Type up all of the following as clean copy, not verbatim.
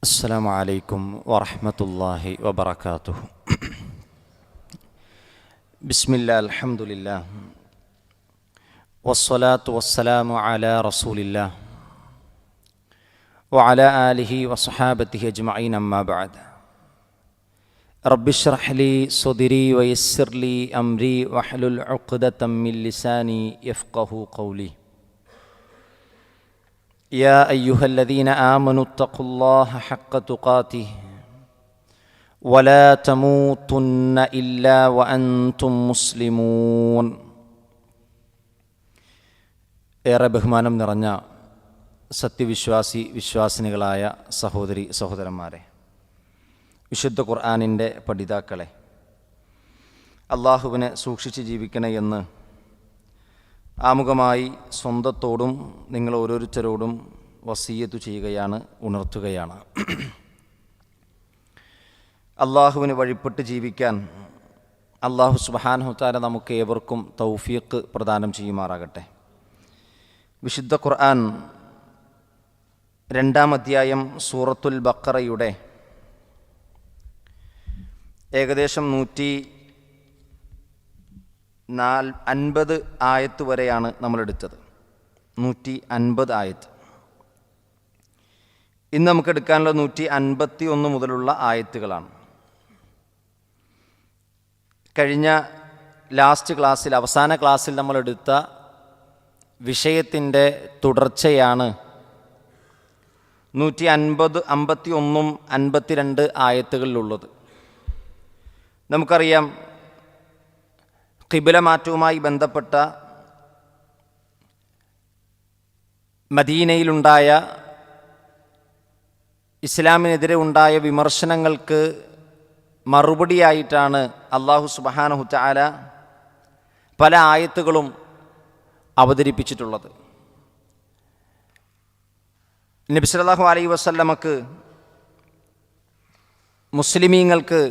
അസ്സലാമു അലൈക്കും വറഹ്മത്തുള്ളാഹി വബറകാതുഹു. ബിസ്മില്ലാഹി അൽഹംദുലില്ലാഹ് വസ്സലാത്തു വസ്സലാമു അലാ റസൂലില്ലാഹ് വഅലാ ആലിഹി വസ്സഹാബത്തിഹി അജ്മഈൻ അമ്മാ ബഅദ്. റബ്ബിശ്റഹ് ലീ സ്വദ്രി വയസ്സിർ ലീ അംരി വഹ്ലുൽ ഉഖ്ദതം മിൻ ലിസാനി യഫ്ഖഹു ഖൗലി. يا أيها الذين آمنوا اتقوا الله حق تقاته ولا تموتن إلا وأنتم مسلمون. ഏറെ ബഹുമാനം നിറഞ്ഞ വിശ്വാസിനികളായ സഹോദരി സഹോദരന്മാരെ, വിശുദ്ധ ഖുർആനിൻ്റെ പഠിതാക്കളെ, അള്ളാഹുവിനെ സൂക്ഷിച്ച് ജീവിക്കണേ എന്ന് ആമുഖമായി സ്വന്തത്തോടും നിങ്ങൾ ഓരോരുത്തരോടും വസിയ്യത്ത് ചെയ്യുകയാണ്, ഉണർത്തുകയാണ്. അള്ളാഹുവിന് വഴിപ്പെട്ട് ജീവിക്കാൻ അള്ളാഹു സുബ്ഹാനഹു തആല നമുക്ക് ഏവർക്കും തൗഫീഖ് പ്രദാനം ചെയ്യുമാറാകട്ടെ. വിശുദ്ധ ഖുർആൻ 2-ാം അധ്യായം സൂറത്തുൽ ബഖറയുടെ ഏകദേശം 150 ആയത്ത് വരെയാണ് നമ്മളെടുത്തത്. 150 ആയത്ത്. ഇന്ന് നമുക്ക് എടുക്കാനുള്ള 151 മുതലുള്ള ആയത്തുകളാണ്. കഴിഞ്ഞ അവസാന ക്ലാസ്സിൽ നമ്മളെടുത്ത വിഷയത്തിൻ്റെ തുടർച്ചയാണ് 151 52 ആയത്തുകളിലുള്ളത്. നമുക്കറിയാം, ഖിബ്ല മാറ്റവുമായി ബന്ധപ്പെട്ട മദീനയിലുണ്ടായ ഇസ്ലാമിനെതിരെ ഉണ്ടായ വിമർശനങ്ങൾക്ക് മറുപടിയായിട്ടാണ് അല്ലാഹു സുബ്ഹാനഹു തആല പല ആയത്തുകളും അവതരിപ്പിച്ചിട്ടുള്ളത്. നബി സല്ലല്ലാഹു അലൈഹി വസല്ലമക്ക്, മുസ്ലിമീങ്ങൾക്ക്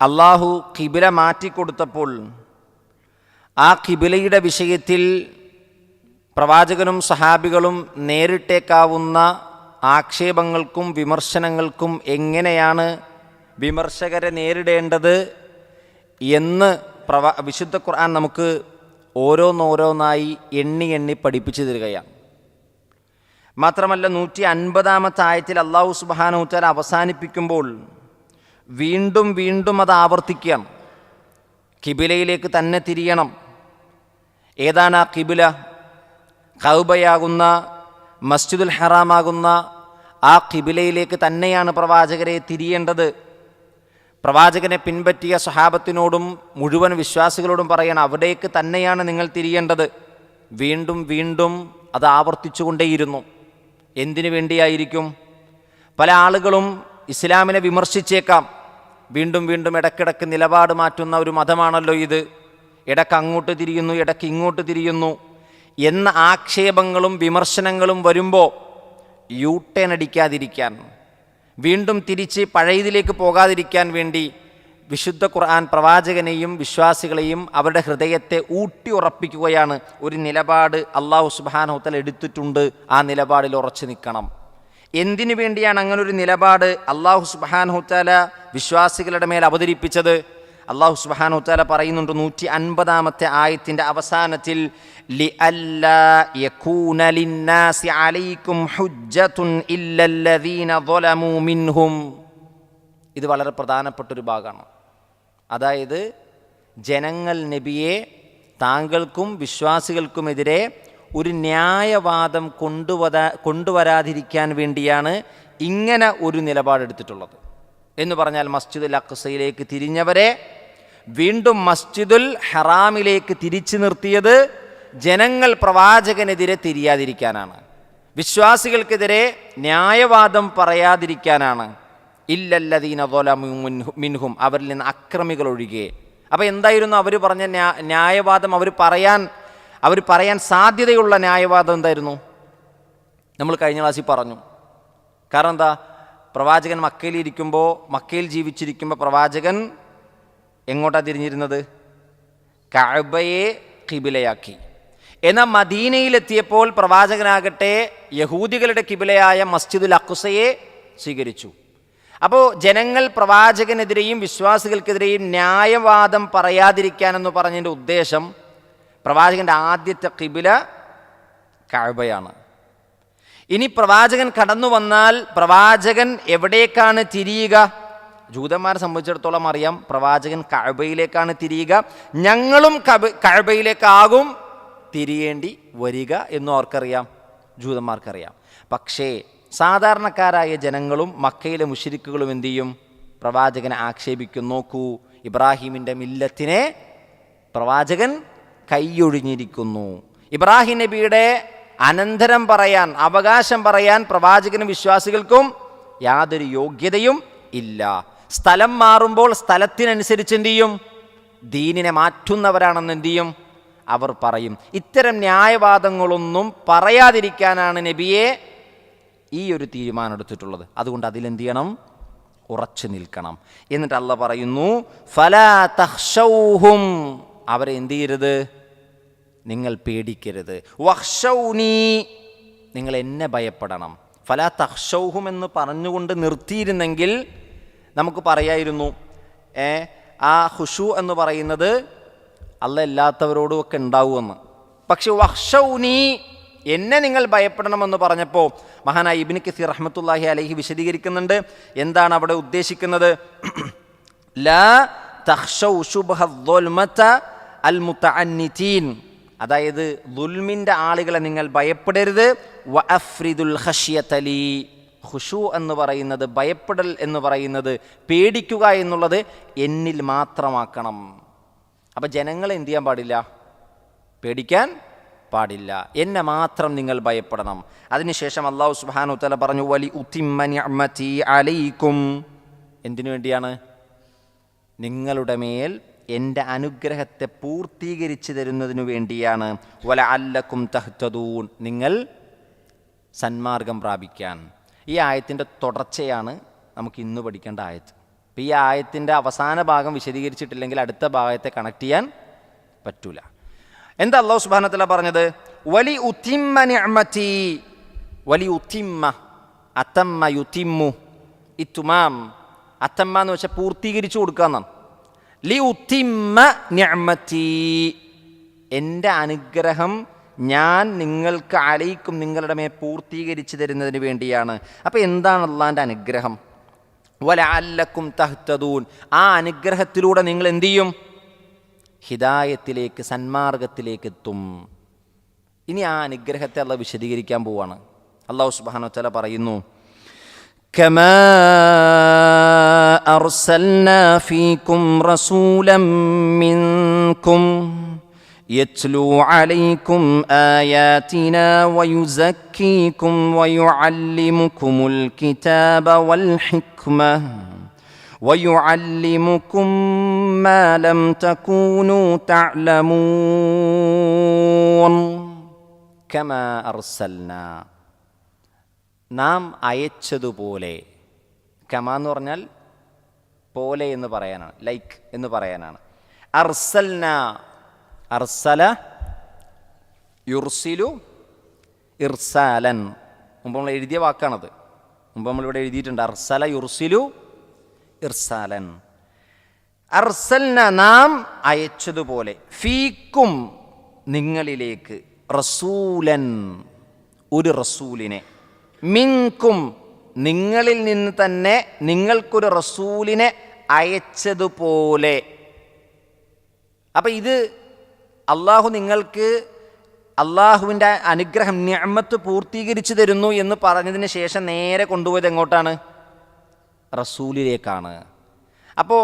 അല്ലാഹു ഖിബ്ല മാറ്റിക്കൊടുത്തപ്പോൾ ആ ഖിബ്ലയുടെ വിഷയത്തിൽ പ്രവാചകനും സഹാബികളും നേരിട്ടേക്കാവുന്ന ആക്ഷേപങ്ങൾക്കും വിമർശനങ്ങൾക്കും എങ്ങനെയാണ് വിമർശകരെ നേരിടേണ്ടത് എന്ന് വിശുദ്ധ ഖുർആൻ നമുക്ക് ഓരോന്നോരോന്നായി എണ്ണി പഠിപ്പിച്ചു തരികയാണ്. മാത്രമല്ല, 150-ാമത്തെ ആയത്തിൽ അല്ലാഹു സുബ്ഹാനഹു തആല അവസാനിപ്പിക്കുമ്പോൾ വീണ്ടും വീണ്ടും അത് ആവർത്തിക്കുകയാണ്. ഖിബ്ലയിലേക്ക് തന്നെ തിരിയണം. ഏതാണ് ആ ഖിബ്ല? കഅബയാകുന്ന, മസ്ജിദുൽ ഹറാമാകുന്ന ആ ഖിബ്ലയിലേക്ക് തന്നെയാണ് പ്രവാചകരെ തിരിയേണ്ടത്. പ്രവാചകനെ പിൻപറ്റിയ സ്വഹാബത്തിനോടും മുഴുവൻ വിശ്വാസികളോടും പറയണം, അവിടേക്ക് തന്നെയാണ് നിങ്ങൾ തിരിയേണ്ടത്. വീണ്ടും വീണ്ടും അത് ആവർത്തിച്ചുകൊണ്ടേയിരുന്നു. എന്തിനു വേണ്ടിയായിരിക്കും? പല ആളുകളും ഇസ്ലാമിനെ വിമർശിച്ചേക്കാം. വീണ്ടും വീണ്ടും ഇടയ്ക്കിടയ്ക്ക് നിലപാട് മാറ്റുന്ന ഒരു മതമാണല്ലോ ഇത്. ഇടയ്ക്ക് അങ്ങോട്ട് തിരിയുന്നു, ഇടയ്ക്ക് ഇങ്ങോട്ട് തിരിയുന്നു എന്ന ആക്ഷേപങ്ങളും വിമർശനങ്ങളും വരുമ്പോൾ യൂട്ടേൺ അടിക്കാതിരിക്കാൻ, വീണ്ടും തിരിച്ച് പഴയതിലേക്ക് പോകാതിരിക്കാൻ വേണ്ടി വിശുദ്ധ ഖുർആൻ പ്രവാചകനെയും വിശ്വാസികളെയും അവരുടെ ഹൃദയത്തെ ഊട്ടി ഉറപ്പിക്കുകയാണ്. ഒരു നിലപാട് അല്ലാഹു സുബ്ഹാനഹു തആല എടുത്തിട്ടുണ്ട്, ആ നിലപാടിൽ ഉറച്ചു നിൽക്കണം. എന്തിനു വേണ്ടിയാണ് അങ്ങനൊരു നിലപാട് അല്ലാഹു സുബ്ഹാനഹു തആല വിശ്വാസികളുടെ മേൽ അവതരിപ്പിച്ചത്? അല്ലാഹു സുബ്ഹാനഹു തആല പറയുന്നുണ്ട് 150-ാമത്തെ ആയത്തിൻ്റെ അവസാനത്തിൽ, ലിഅല്ലാ യകൂന ലിന്നാസി അലൈക്കും ഹുജ്ജത്തുൻ ഇല്ലല്ലദീന ളലമൂ മിൻഹും. ഇത് വളരെ പ്രധാനപ്പെട്ടൊരു ഭാഗമാണ്. അതായത്, ജനങ്ങൾ നബിയെ താങ്കൾക്കും വിശ്വാസികൾക്കുമെതിരെ ഒരു ന്യായവാദം കൊണ്ടുവരാതിരിക്കാൻ വേണ്ടിയാണ് ഇങ്ങനെ ഒരു നിലപാടെടുത്തിട്ടുള്ളത് എന്ന് പറഞ്ഞാൽ, മസ്ജിദുൽ അഖ്സയിലേക്ക് തിരിഞ്ഞവരെ വീണ്ടും മസ്ജിദുൽ ഹറാമിലേക്ക് തിരിച്ചു നിർത്തിയത് ജനങ്ങൾ പ്രവാചകനെതിരെ തിരിയാതിരിക്കാനാണ്, വിശ്വാസികൾക്കെതിരെ ന്യായവാദം പറയാതിരിക്കാനാണ്. ഇല്ലല്ലദീന ളലമൂ മിൻഹും, അവരിൽ നിന്ന് അക്രമികൾ ഒഴികെ. അപ്പോൾ എന്തായിരുന്നു അവർ പറഞ്ഞ ന്യായവാദം? അവർ പറയാൻ സാധ്യതയുള്ള ന്യായവാദം എന്തായിരുന്നു? നമ്മൾ കഴിഞ്ഞ ക്ലാസ്സിൽ പറഞ്ഞു. കാരണം എന്താ? പ്രവാചകൻ മക്കയിൽ ജീവിച്ചിരിക്കുമ്പോൾ പ്രവാചകൻ എങ്ങോട്ടാണ് തിരിഞ്ഞിരുന്നത്? കഅബയെ ഖിബ്ലയാക്കി. എന്നാൽ മദീനയിലെത്തിയപ്പോൾ പ്രവാചകനാകട്ടെ യഹൂദികളുടെ കിബിലയായ മസ്ജിദുൽ അഖ്സയെ സ്വീകരിച്ചു. അപ്പോൾ ജനങ്ങൾ പ്രവാചകനെതിരെയും വിശ്വാസികൾക്കെതിരെയും ന്യായവാദം പറയാതിരിക്കാനെന്ന് പറഞ്ഞതിൻ്റെ ഉദ്ദേശം പ്രവാചകൻ്റെ ആദ്യത്തെ ഖിബില കഅബയാണ്. ഇനി പ്രവാചകൻ കടന്നു വന്നാൽ പ്രവാചകൻ എവിടേക്കാണ് തിരിയുക? ജൂതന്മാരെ സംബന്ധിച്ചിടത്തോളം അറിയാം, പ്രവാചകൻ കഅബയിലേക്കാണ് തിരിയുക. ഞങ്ങളും കഅബയിലേക്കാകും തിരിയേണ്ടി വരിക എന്നും അവർക്കറിയാം, ജൂതന്മാർക്കറിയാം. പക്ഷേ സാധാരണക്കാരായ ജനങ്ങളും മക്കയിലെ മുശ്രിക്കുകളും എന്തു ചെയ്യും? പ്രവാചകനെ ആക്ഷേപിക്കും. നോക്കൂ, ഇബ്രാഹിമിൻ്റെ മില്ലത്തിനെ പ്രവാചകൻ കൈയൊഴിഞ്ഞിരിക്കുന്നു. ഇബ്രാഹിം നബിയുടെ അനന്തരം പറയാൻ, അവകാശം പറയാൻ പ്രവാചകനും വിശ്വാസികൾക്കും യാതൊരു യോഗ്യതയും ഇല്ല. സ്ഥലം മാറുമ്പോൾ സ്ഥലത്തിനനുസരിച്ച് എന്തു ചെയ്യും? ദീനിനെ മാറ്റുന്നവരാണെന്ന് എന്തു ചെയ്യും? അവർ പറയും. ഇത്തരം ന്യായവാദങ്ങളൊന്നും പറയാതിരിക്കാനാണ് നബിയെ ഈ ഒരു തീരുമാനം എടുത്തിട്ടുള്ളത്. അതുകൊണ്ട് അതിലെന്ത് ചെയ്യണം? ഉറച്ചു നിൽക്കണം. എന്നിട്ട് അല്ലാഹ് പറയുന്നു, ഫലാ തഖ്ശൗഹും, അവരെ എന്ത് ചെയ്യരുത്? നിങ്ങൾ പേടിക്കരുത്. വഖ്ശൗനി, നിങ്ങൾ എന്നെ ഭയപ്പെടണം. ഫലാ തഖ്ശൗഹും എന്ന് പറഞ്ഞുകൊണ്ട് നിർത്തിയിരുന്നെങ്കിൽ നമുക്ക് പറയായിരുന്നു, ആ ഖുശൂ എന്ന് പറയുന്നത് അല്ലാഹ് എല്ലാത്തവരോടും ഒക്കെ ഉണ്ടാവുമെന്ന്. പക്ഷെ വഖ്ശൗനി, എന്നെ നിങ്ങൾ ഭയപ്പെടണമെന്ന് പറഞ്ഞപ്പോൾ മഹാനായ ഇബ്നു കസീർ റഹ്മത്തുള്ളാഹി അലൈഹി വിശദീകരിക്കുന്നുണ്ട്. എന്താണ് അവിടെ ഉദ്ദേശിക്കുന്നത്? ലാ തഖ്ശൗ ശുബ്ഹ ദുൽമത അൽ മുതഅന്നിതീൻ, അതായത് ദുൽമിൻ്റെ ആളുകളെ നിങ്ങൾ ഭയപ്പെടരുത്. വഅഫ്രിദുൽ ഖശ്യത ലി, ഖുശൂ എന്ന് പറയുന്നത്, ഭയപ്പെടൽ എന്ന് പറയുന്നത്, പേടിക്കുക എന്നുള്ളത് എന്നിൽ മാത്രമാക്കണം. അപ്പം ജനങ്ങളെ എന്ത് ചെയ്യാൻ പാടില്ല? പേടിക്കാൻ പാടില്ല. എന്നെ മാത്രം നിങ്ങൾ ഭയപ്പെടണം. അതിനുശേഷം അല്ലാഹു സുബ്ഹാനഹു വ തആല പറഞ്ഞു, വലി ഉത്തിമ്മ നിഅമതി അലൈക്കും, എന്തിനു വേണ്ടിയാണ്? നിങ്ങളുടെ മേൽ എൻ്റെ അനുഗ്രഹത്തെ പൂർത്തീകരിച്ചു തരുന്നതിനു വേണ്ടിയാണ്. വലഅല്ലക്കും തഹ്തദൂൻ, നിങ്ങൾ സന്മാർഗം പ്രാപിക്കാൻ. ഈ ആയത്തിൻ്റെ തുടർച്ചയാണ് നമുക്ക് ഇന്ന് പഠിക്കേണ്ട ആയത്ത്. അപ്പോൾ ഈ ആയത്തിൻ്റെ അവസാന ഭാഗം വിശദീകരിച്ചിട്ടില്ലെങ്കിൽ അടുത്ത ഭാഗത്തെ കണക്ട് ചെയ്യാൻ പറ്റൂല. എന്താ അല്ലാഹു സുബ്ഹാനഹു വ തആല പറഞ്ഞത്? വലി ഉത്തിമ്മ നിഅമതി, വലി ഉത്തിമ്മ, അതമ്മ യുതിമ്മു, ഇത്തുമാം, അതമ്മ എന്ന് വെച്ചാൽ പൂർത്തീകരിച്ചു കൊടുക്കുക എന്നാണ്. ലി ഉത്തിമ്മ നിഅമതി, എൻ്റെ അനുഗ്രഹം ഞാൻ നിങ്ങൾക്ക് അലൈക്കും, നിങ്ങളുടെ മേൽ പൂർത്തീകരിച്ചു തരുന്നതിന് വേണ്ടിയാണ്. അപ്പോൾ എന്താണ് അല്ലാഹുവിൻ്റെ അനുഗ്രഹം? വലഅല്ലക്കും തഹ്തദൂൻ, ആ അനുഗ്രഹത്തിലൂടെ നിങ്ങൾ എന്തു ചെയ്യും? ഹിദായത്തിലേക്ക്, സന്മാർഗത്തിലേക്ക് എത്തും. ഇനി ആ അനുഗ്രഹത്തെ അല്ലാഹ് വിശദീകരിക്കാൻ പോവാണ്. അല്ലാഹു സുബ്ഹാനഹു വ തആല പറയുന്നു, കമാ അർസൽനാ ഫീകും റസൂലൻ മിൻകും യത്ലൂ അലൈക്കും ആയാതിനാ വയുസക്കീകും വയുഅല്ലിമുകുമുൽ കിതാബ വൽ ഹിക്മ وَيُعَلِّمُكُم مَّا لَمْ تَكُونُوا تَعْلَمُونَ كَمَا أَرْسَلْنَا, നാം അയച്ചതുപോലെ. കമ എന്ന് പറഞ്ഞാൽ പോലെ എന്ന് പറയാനാണ്, ലൈക്ക് എന്ന് പറയാനാണ്. അർസൽന, അർസല യുർസിലു ഇർസാലൻ, മുമ്പ് നമ്മൾ എഴുതിയ വാക്കാണത്. മുമ്പ് നമ്മളിവിടെ എഴുതിയിട്ടുണ്ട്, അർസല യുർസിലു ഇർസാലൻ. അർസൽന, നാം അയച്ചതുപോലെ, ഫീക്കും, നിങ്ങളിലേക്ക്, റസൂലൻ, ഒരു റസൂലിനെ, മിൻകും, നിങ്ങളിൽ നിന്ന് തന്നെ നിങ്ങൾക്കൊരു റസൂലിനെ അയച്ചതുപോലെ. അപ്പം ഇത് അള്ളാഹു നിങ്ങൾക്ക് അള്ളാഹുവിൻ്റെ അനുഗ്രഹം, നിഅമത്ത് പൂർത്തീകരിച്ചു തരുന്നു എന്ന് പറഞ്ഞതിന് ശേഷം നേരെ കൊണ്ടുപോയത് എങ്ങോട്ടാണ്? റസൂലിലേക്കാണ്. അപ്പോൾ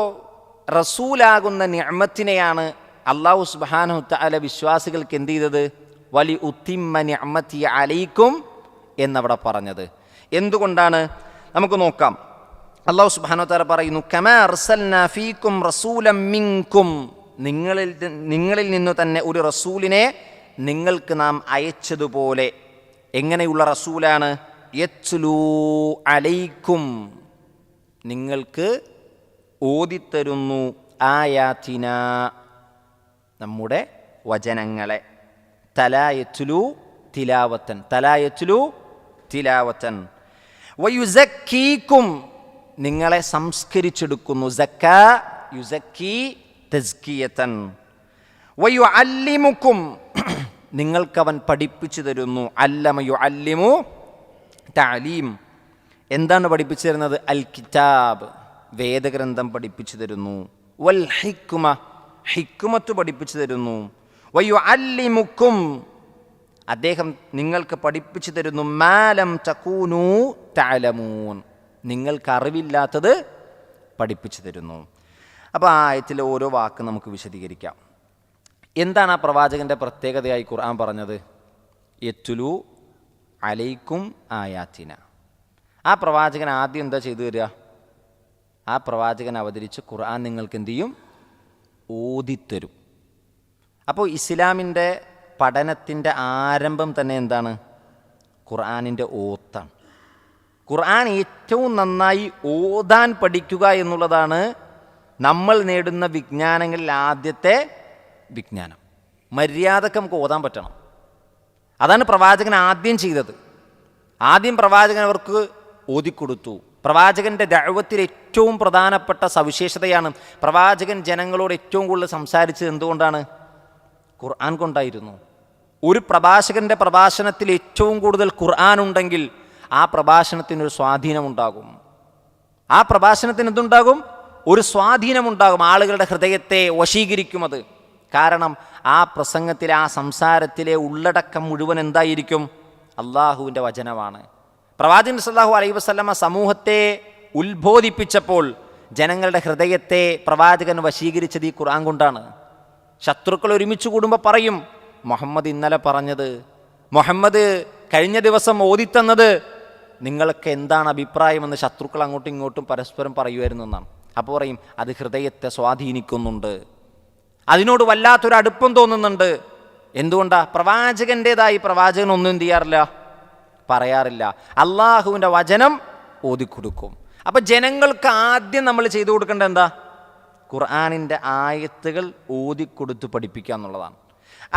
റസൂലാകുന്ന നിഅമത്തിനെയാണ് അല്ലാഹു സുബ്ഹാനഹു വ തആല വിശ്വാസികൾക്ക് എന്ത് ചെയ്തത്? വലി ഉത്തിമ്മ നിഅമതി അലൈക്കും എന്നവിടെ പറഞ്ഞത്. എന്തുകൊണ്ടാണ്? നമുക്ക് നോക്കാം. അല്ലാഹു സുബ്ഹാനഹു വ തആല പറയുന്നു, കമാ അർസൽനാ ഫീകും റസൂലൻ മിൻകും, നിങ്ങളിൽ നിന്ന് തന്നെ ഒരു റസൂലിനെ നിങ്ങൾക്ക് നാം അയച്ചതുപോലെ. എങ്ങനെയുള്ള റസൂലാണ്? യത്ലൂ അലൈക്കും, നിങ്ങൾക്ക് ഓതിത്തരുന്നു, ആയാതിന, നമ്മുടെ വചനങ്ങളെ. തലാ യത്ലു തിലാവത്തൻ, തലാ യത്ലു തിലാവത്തൻ. വയുസക്കീക്കും, നിങ്ങളെ സംസ്കരിച്ചെടുക്കുന്നു. സക്ക യുസക്കി തസ്കിയതൻ. വയുഅല്ലിമുക്കും, നിങ്ങൾക്കവൻ പഠിപ്പിച്ചു തരുന്നു. അല്ലമ യുഅല്ലിമു തഅലീം. എന്താണ് പഠിപ്പിച്ചു തരുന്നത്? അൽ കിതാബ്, വേദഗ്രന്ഥം പഠിപ്പിച്ചു തരുന്നു. വൽ ഹിക്മ, ഹിക്മത്ത് പഠിപ്പിച്ചു തരുന്നു. വയുഅല്ലിമുക്കും, അദ്ദേഹം നിങ്ങൾക്ക് പഠിപ്പിച്ചു തരുന്നു. മാലം തകൂനു തഅലമൂൻ, നിങ്ങൾക്ക് അറിവില്ലാത്തത് പഠിപ്പിച്ചു തരുന്നു. അപ്പോൾ ആ ആയത്തിലെ ഓരോ വാക്ക് നമുക്ക് വിശദീകരിക്കാം. എന്താണ് ആ പ്രവാചകൻ്റെ പ്രത്യേകതയായി ഖുർആൻ പറഞ്ഞത്? യത്ലു അലൈക്കും ആയാത്തിന. ആ പ്രവാചകൻ ആദ്യം എന്താ ചെയ്തു തരിക? ആ പ്രവാചകൻ അവതരിച്ച് ഖുർആൻ നിങ്ങൾക്ക് എന്തു ചെയ്യും? ഓതിത്തരും. അപ്പോൾ ഇസ്ലാമിൻ്റെ പഠനത്തിൻ്റെ ആരംഭം തന്നെ എന്താണ്? ഖുർആനിൻ്റെ ഓത്താണ്. ഖുർആൻ ഏറ്റവും നന്നായി ഓതാൻ പഠിക്കുക എന്നുള്ളതാണ് നമ്മൾ നേടുന്ന വിജ്ഞാനങ്ങളിൽ ആദ്യത്തെ വിജ്ഞാനം. മര്യാദക്ക് നമുക്ക് ഓതാൻ പറ്റണം. അതാണ് പ്രവാചകൻ ആദ്യം ചെയ്തത്. ആദ്യം പ്രവാചകൻ അവർക്ക് ഓതിക്കൊടുത്തു. പ്രവാചകൻ്റെ ദഅവത്തിൽ ഏറ്റവും പ്രധാനപ്പെട്ട സവിശേഷതയാണ് പ്രവാചകൻ ജനങ്ങളോട് ഏറ്റവും കൂടുതൽ സംസാരിച്ചത് എന്തുകൊണ്ടാണ്? ഖുർആൻ കൊണ്ടായിരുന്നു. ഒരു പ്രഭാഷകൻ്റെ പ്രഭാഷണത്തിൽ ഏറ്റവും കൂടുതൽ ഖുർആൻ ഉണ്ടെങ്കിൽ ആ പ്രഭാഷണത്തിനൊരു സ്വാധീനമുണ്ടാകും. ആ പ്രഭാഷണത്തിന് എന്തുണ്ടാകും? ഒരു സ്വാധീനമുണ്ടാകും. ആളുകളുടെ ഹൃദയത്തെ വശീകരിക്കും അത്. കാരണം ആ പ്രസംഗത്തിലെ, ആ സംസാരത്തിലെ ഉള്ളടക്കം മുഴുവൻ എന്തായിരിക്കും? അള്ളാഹുവിൻ്റെ വചനമാണ്. പ്രവാചകൻ സല്ലല്ലാഹു അലൈഹി വസല്ലമ സമൂഹത്തെ ഉത്ബോധിപ്പിച്ചപ്പോൾ ജനങ്ങളുടെ ഹൃദയത്തെ പ്രവാചകൻ വശീകരിച്ചത് ഈ ഖുർആൻ കൊണ്ടാണ്. ശത്രുക്കൾ ഒരുമിച്ച് കൂടുമ്പോൾ പറയും, മുഹമ്മദ് ഇന്നലെ പറഞ്ഞത്, മുഹമ്മദ് കഴിഞ്ഞ ദിവസം ഓതിത്തന്നത്, നിങ്ങൾക്ക് എന്താണ് അഭിപ്രായമെന്ന് ശത്രുക്കൾ അങ്ങോട്ടും ഇങ്ങോട്ടും പരസ്പരം പറയുമായിരുന്നു എന്നാണ്. അപ്പോൾ പറയും, അത് ഹൃദയത്തെ സ്വാധീനിക്കുന്നുണ്ട്, അതിനോട് വല്ലാത്തൊരു അടുപ്പം തോന്നുന്നുണ്ട്. എന്തുകൊണ്ടാ? പ്രവാചകൻ്റെതായി പ്രവാചകൻ ഒന്നും എന്ത് ചെയ്യാറില്ല, പറയാറില്ല. അള്ളാഹുവിൻ്റെ വചനം ഓതിക്കൊടുക്കും. അപ്പം ജനങ്ങൾക്ക് ആദ്യം നമ്മൾ ചെയ്തു കൊടുക്കേണ്ടത് എന്താ? ഖുർആനിൻ്റെ ആയത്തുകൾ ഓതിക്കൊടുത്ത് പഠിപ്പിക്കുക എന്നുള്ളതാണ്.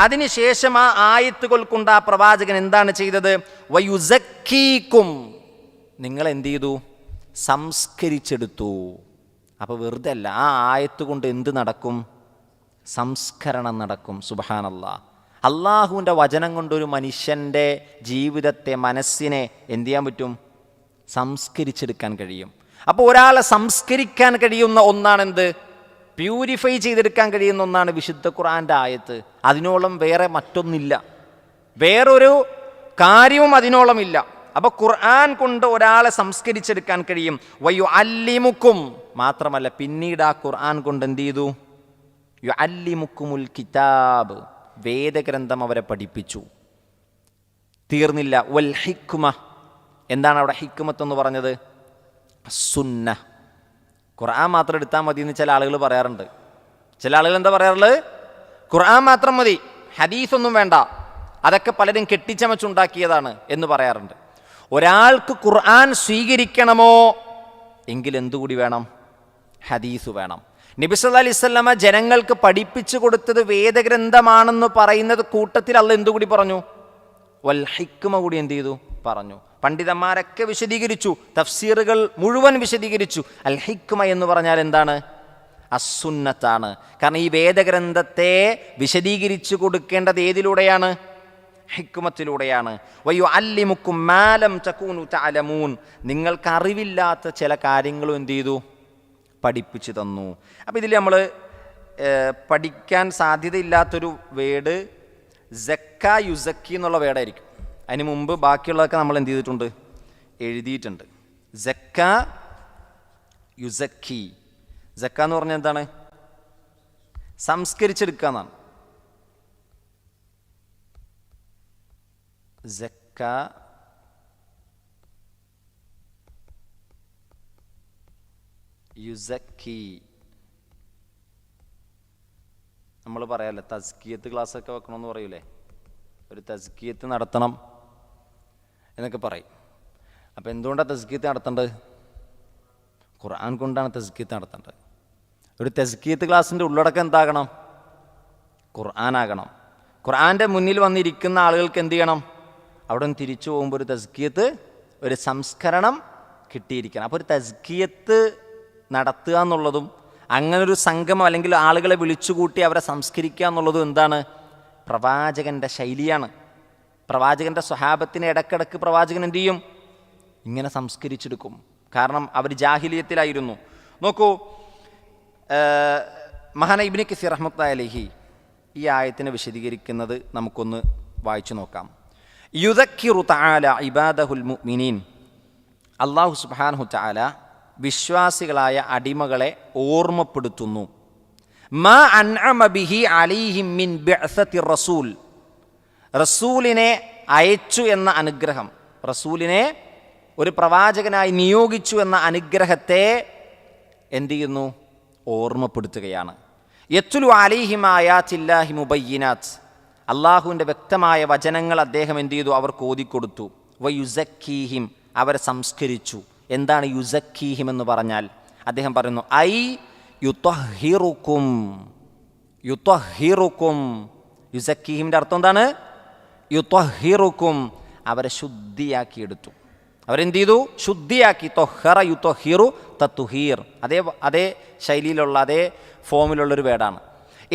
അതിനുശേഷം ആ ആയത്തുകൾ കൊണ്ട് ആ പ്രവാചകൻ എന്താണ് ചെയ്തത്? വയുസക്കീക്കും, നിങ്ങൾ എന്ത് ചെയ്തു? സംസ്കരിച്ചെടുത്തു. അപ്പോൾ വെറുതെ അല്ല, ആ ആയത്ത് കൊണ്ട് എന്ത് നടക്കും? സംസ്കരണം നടക്കും. സുബ്ഹാനല്ലാഹ്. അള്ളാഹുവിൻ്റെ വചനം കൊണ്ടൊരു മനുഷ്യൻ്റെ ജീവിതത്തെ, മനസ്സിനെ എന്ത് ചെയ്യാൻ പറ്റും? സംസ്കരിച്ചെടുക്കാൻ കഴിയും. അപ്പോൾ ഒരാളെ സംസ്കരിക്കാൻ കഴിയുന്ന ഒന്നാണെന്ത്? പ്യൂരിഫൈ ചെയ്തെടുക്കാൻ കഴിയുന്ന ഒന്നാണ് വിശുദ്ധ ഖുർആൻ്റെ ആയത്ത്. അതിനോളം വേറെ മറ്റൊന്നില്ല, വേറൊരു കാര്യവും അതിനോളം ഇല്ല. അപ്പോൾ ഖുർആൻ കൊണ്ട് ഒരാളെ സംസ്കരിച്ചെടുക്കാൻ കഴിയും. വയുഅല്ലിമുക്കും, മാത്രമല്ല പിന്നീട് ആ ഖുർആൻ കൊണ്ട് എന്ത് ചെയ്തു? യുഅല്ലിമുക്കുമുൽ കിതാബ്, വേദഗ്രന്ഥം അവരെ പഠിപ്പിച്ചു. തീർന്നില്ല. വൽ ഹിക്മ, എന്താണ് അവിടെ ഹിക്മത്ത് എന്ന് പറഞ്ഞത്? സുന്ന. ഖുർആൻ മാത്രം എടുത്താൽ മതി എന്ന് ചില ആളുകൾ പറയാറുണ്ട്. ചില ആളുകൾ എന്താ പറയാറുള്ളത്? ഖുർആൻ മാത്രം മതി, ഹദീസൊന്നും വേണ്ട, അതൊക്കെ പലരും കെട്ടിച്ചമച്ചുണ്ടാക്കിയതാണ് എന്ന് പറയാറുണ്ട്. ഒരാൾക്ക് ഖുർആൻ സ്വീകരിക്കണമോ എങ്കിൽ എന്തുകൂടി വേണം? ഹദീസ് വേണം. നബി സല്ലല്ലാഹു അലൈഹി വസല്ലമ ജനങ്ങൾക്ക് പഠിപ്പിച്ചു കൊടുത്തത് വേദഗ്രന്ഥമാണെന്ന് പറയുന്നത് കൂട്ടത്തിൽ അല്ലാഹ് എന്തുകൂടി പറഞ്ഞു? വൽ ഹിക്മ കൂടി എന്ത് ചെയ്തു? പറഞ്ഞു. പണ്ഡിതന്മാരൊക്കെ വിശദീകരിച്ചു, തഫ്സീറുകൾ മുഴുവൻ വിശദീകരിച്ചു. അൽ ഹിക്മ എന്ന് പറഞ്ഞാൽ എന്താണ്? അസുന്നത്താണ്. കാരണം ഈ വേദഗ്രന്ഥത്തെ വിശദീകരിച്ചു കൊടുക്കേണ്ടത് ഏതിലൂടെയാണ്? ഹിക്മത്തിലൂടെയാണ്. വയുഅല്ലിമുക്കും മാ ലം തകൂനു തഅലമൂൻ, നിങ്ങൾക്ക് അറിവില്ലാത്ത ചില കാര്യങ്ങളും എന്ത് ചെയ്തു? പഠിപ്പിച്ചു തന്നു. അപ്പോൾ ഇതിൽ നമ്മൾ പഠിക്കാൻ സാധ്യതയില്ലാത്തൊരു വേർഡ് സക്ക യുസക്കി എന്നുള്ള വേർഡായിരിക്കും. അതിന് മുമ്പ് ബാക്കിയുള്ളതൊക്കെ നമ്മൾ എന്ത് ചെയ്തിട്ടുണ്ട്? എഴുതിയിട്ടുണ്ട്. സക്ക യുസക്കി. സക്ക എന്ന് പറഞ്ഞാൽ എന്താണ്? സംസ്കരിച്ചെടുക്കുക എന്നാണ്. സക്ക യുസക്കി. നമ്മൾ പറയാമല്ലേ, തസ്കിയത്ത് ക്ലാസ്സൊക്കെ വെക്കണമെന്ന് പറയൂലേ, ഒരു തസ്കിയത്ത് നടത്തണം എന്നൊക്കെ പറയും. അപ്പോൾ എന്തുകൊണ്ടാണ് തസ്കിയത്ത് നടത്തേണ്ടത്? ഖുർആൻ കൊണ്ടാണ് തസ്കിയത്ത് നടത്തേണ്ടത്. ഒരു തസ്കിയത്ത് ക്ലാസ്സിൻ്റെ ഉള്ളടക്കം എന്താകണം? ഖുർആനാകണം. ഖുർആൻ്റെ മുന്നിൽ വന്നിരിക്കുന്ന ആളുകൾക്ക് എന്ത് ചെയ്യണം? അവിടെ നിന്ന് തിരിച്ചു പോകുമ്പോൾ ഒരു തസ്കിയത്ത് ഒരു സംസ്കരണം കിട്ടിയിരിക്കണം. അപ്പോൾ ഒരു തസ്കിയത്ത് നടത്തുക എന്നുള്ളതും അങ്ങനൊരു സംഗമം അല്ലെങ്കിൽ ആളുകളെ വിളിച്ചുകൂട്ടി അവരെ സംസ്കരിക്കുക എന്നുള്ളതും എന്താണ്? പ്രവാചകൻ്റെ ശൈലിയാണ്. പ്രവാചകൻ്റെ സ്വഹാബത്തിനെ ഇടക്കിടക്ക് പ്രവാചകൻ എന്തു ചെയ്യും? ഇങ്ങനെ സംസ്കരിച്ചെടുക്കും. കാരണം അവർ ജാഹിലിയത്തിലായിരുന്നു. നോക്കൂ, മഹാന ഇബ്നു കസീർ റഹ്മത്തുള്ളാഹി അലൈഹി ഈ ആയത്തിനെ വിശദീകരിക്കുന്നത് നമുക്കൊന്ന് വായിച്ചു നോക്കാം. യുദക്കിറു തആല ഇബാദഹുൽ മുഅ്മിനീൻ, അല്ലാഹു സുബ്ഹാനഹു തആല വിശ്വാസികളായ അടിമകളെ ഓർമ്മപ്പെടുത്തുന്നു. മാ അൻഅമ ബിഹി അലൈഹിം മിൻ ബിഅസത്തി റസൂൽ, റസൂലിനെ അയച്ചു എന്ന അനുഗ്രഹം, റസൂലിനെ ഒരു പ്രവാചകനായി നിയോഗിച്ചു എന്ന അനുഗ്രഹത്തെ എന്ത് ചെയ്യുന്നു? ഓർമ്മപ്പെടുത്തുകയാണ്. യത്ലു അലൈഹിം ആയാത്തില്ലാഹി മുബയ്യിനാത്ത്, അള്ളാഹുവിൻ്റെ വ്യക്തമായ വചനങ്ങൾ അദ്ദേഹം എന്ത് ചെയ്തു? അവർക്ക് ഓതിക്കൊടുത്തു. വയുസക്കീഹിം, അവരെ സംസ്കരിച്ചു. എന്താണ് യുസക്കീഹിം എന്ന് പറഞ്ഞാൽ? അദ്ദേഹം പറയുന്നു ഐ യുത്വഹിറുക്കും. യുത്വഹിറുക്കും, യുസക്കീഹിമിൻ്റെ അർത്ഥം എന്താണ്? യുത്വഹിറുക്കും, അവരെ ശുദ്ധിയാക്കിയെടുത്തു. അവരെന്ത് ചെയ്തു? ശുദ്ധിയാക്കി. തൊഹറ യുത്വഹിറു തത്തുഹീർ, അതേ ശൈലിയിലുള്ള അതേ ഫോമിലുള്ളൊരു വേർഡാണ്.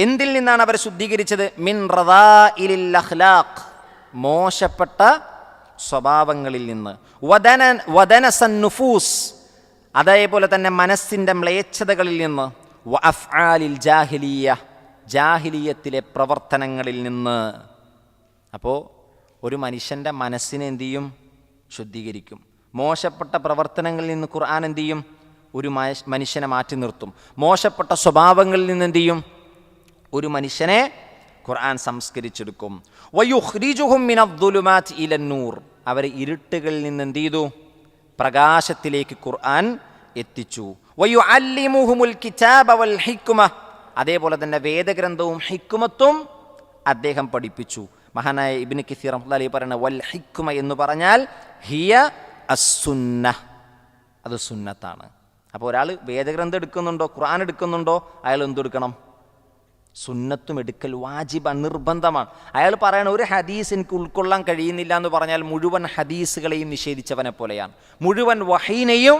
എന്തിൽ നിന്നാണ് അവരെ ശുദ്ധീകരിച്ചത്? മിൻ റദാഇലിൽ അഖ്ലാഖ്, മോശപ്പെട്ട സ്വഭാവങ്ങളിൽ നിന്ന്. വദനസൻ നുഫൂസ്, അതേപോലെ തന്നെ മനസ്സിൻ്റെ മ്ലേച്ഛതകളിൽ നിന്ന്. വഅഫ്ആലിൽ ജാഹിലിയ, ജാഹിലിയത്തിലെ പ്രവർത്തനങ്ങളിൽ നിന്ന്. അപ്പോൾ ഒരു മനുഷ്യൻ്റെ മനസ്സിനെ എന്തു ചെയ്യും? ശുദ്ധീകരിക്കും. മോശപ്പെട്ട പ്രവർത്തനങ്ങളിൽ നിന്ന് ഖുർആൻ എന്തു ചെയ്യും? ഒരു മനുഷ്യനെ മാറ്റി നിർത്തും. മോശപ്പെട്ട സ്വഭാവങ്ങളിൽ നിന്ന് എന്തു ചെയ്യും? ഒരു മനുഷ്യനെ ഖുർആൻ സംസ്കരിച്ചെടുക്കും. വയുഖ്രിജുഹും മിനദ്ദുലുമാതി ഇലന്നൂർ, അവരെ ഇരുട്ടുകളിൽ നിന്ന് എന്ത് ചെയ്തു? പ്രകാശത്തിലേക്ക് ഖുർആൻ എത്തിച്ചു. വയുഅല്ലിമുഹുമുൽ കിതാബ വൽ ഹിക്മ, അതേപോലെ തന്നെ വേദഗ്രന്ഥവും ഹിക്മത്തും അദ്ദേഹം പഠിപ്പിച്ചു. മഹാനായ ഇബ്നു കസീർ റഹ്മത്തുള്ളാഹി അലൈഹി പറയുന്ന വൽ ഹിക്മ എന്ന് പറഞ്ഞാൽ ഹിയ അസ്സുന്ന, അത് സുന്നത്താണ്. അപ്പോൾ ഒരാൾ വേദഗ്രന്ഥം എടുക്കുന്നുണ്ടോ, ഖുർആൻ എടുക്കുന്നുണ്ടോ, അയാൾ എന്തെടുക്കണം? സുന്നത്തും എടുക്കൽ വാജിബാണ്, നിർബന്ധമാണ്. അയാൾ പറയണ ഒരു ഹദീസ് എനിക്ക് ഉൾക്കൊള്ളാൻ കഴിയുന്നില്ല എന്ന് പറഞ്ഞാൽ മുഴുവൻ ഹദീസുകളെയും നിഷേധിച്ചവനെ പോലെയാണ്, മുഴുവൻ വഹീനെയും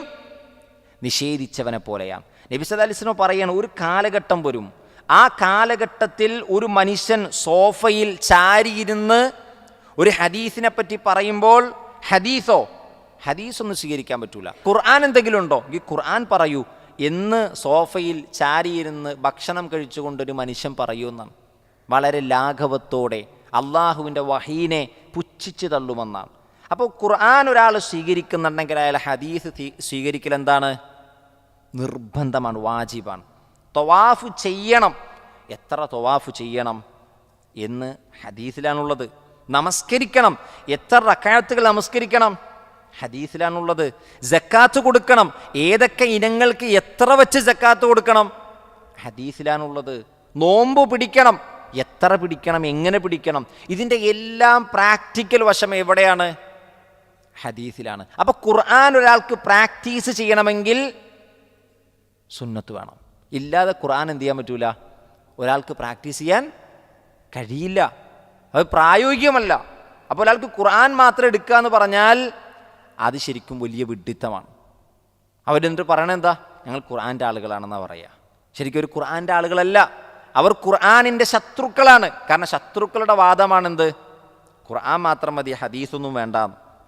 നിഷേധിച്ചവനെ പോലെയാണ്. നബി സല്ലല്ലാഹു അലൈഹി വസല്ലം പറയണം, ഒരു കാലഘട്ടം വരും, ആ കാലഘട്ടത്തിൽ ഒരു മനുഷ്യൻ സോഫയിൽ ചാരിയിരുന്ന് ഒരു ഹദീസിനെ പറ്റി പറയുമ്പോൾ ഹദീസൊന്നും സ്വീകരിക്കാൻ പറ്റൂല. ഖുർആൻ എന്തെങ്കിലും ഉണ്ടോ? ഈ ഖുർആൻ പറയൂ എന്ന് സോഫയിൽ ചാരിയിരുന്ന് ഭക്ഷണം കഴിച്ചുകൊണ്ടൊരു മനുഷ്യൻ പറയുമെന്നാണ്. വളരെ ലാഘവത്തോടെ അള്ളാഹുവിൻ്റെ വഹീനെ പുച്ഛിച്ച് തള്ളുമെന്നാണ്. അപ്പോൾ ഖുർആൻ ഒരാൾ സ്വീകരിക്കുന്നുണ്ടെങ്കിൽ അയാൾ ഹദീസ് സ്വീകരിക്കൽ എന്താണ്? നിർബന്ധമാണ്, വാജിബാണ്. തവാഫ് ചെയ്യണം, എത്ര തവാഫ് ചെയ്യണം എന്ന് ഹദീസിലാണുള്ളത്. നമസ്കരിക്കണം, എത്ര റക്അത്തുകൾ നമസ്കരിക്കണം, ഹദീസിലാണുള്ളത്. സക്കാത്ത് കൊടുക്കണം, ഏതൊക്കെ ഇനങ്ങൾക്ക് എത്ര വെച്ച് സക്കാത്ത് കൊടുക്കണം, ഹദീസിലാണുള്ളത്. നോമ്പ് പിടിക്കണം, എത്ര പിടിക്കണം, എങ്ങനെ പിടിക്കണം, ഇതിൻ്റെ എല്ലാം പ്രാക്ടിക്കൽ വശം എവിടെയാണ്? ഹദീസിലാണ്. അപ്പോൾ ഖുർആൻ ഒരാൾക്ക് പ്രാക്ടീസ് ചെയ്യണമെങ്കിൽ സുന്നത്ത് വേണം. ഇല്ലാതെ ഖുർആൻ എന്ത് ചെയ്യാൻ പറ്റൂല, ഒരാൾക്ക് പ്രാക്ടീസ് ചെയ്യാൻ കഴിയില്ല, അത് പ്രായോഗികമല്ല. അപ്പോൾ ഒരാൾക്ക് ഖുർആൻ മാത്രം എടുക്കുക എന്ന് പറഞ്ഞാൽ അത് ശരിക്കും വലിയ വിഡ്ഢിത്തമാണ്. അവരെന്ത് പറയണത്? എന്താ, ഞങ്ങൾ ഖുർആൻ്റെ ആളുകളാണെന്നാണ് പറയുക. ശരിക്കും ഒരു ഖുർആൻ്റെ ആളുകളല്ല, അവർ ഖുർആനിൻ്റെ ശത്രുക്കളാണ്. കാരണം ശത്രുക്കളുടെ വാദമാണെന്ത്? ഖുർആൻ മാത്രം മതി, ഹദീസൊന്നും വേണ്ട.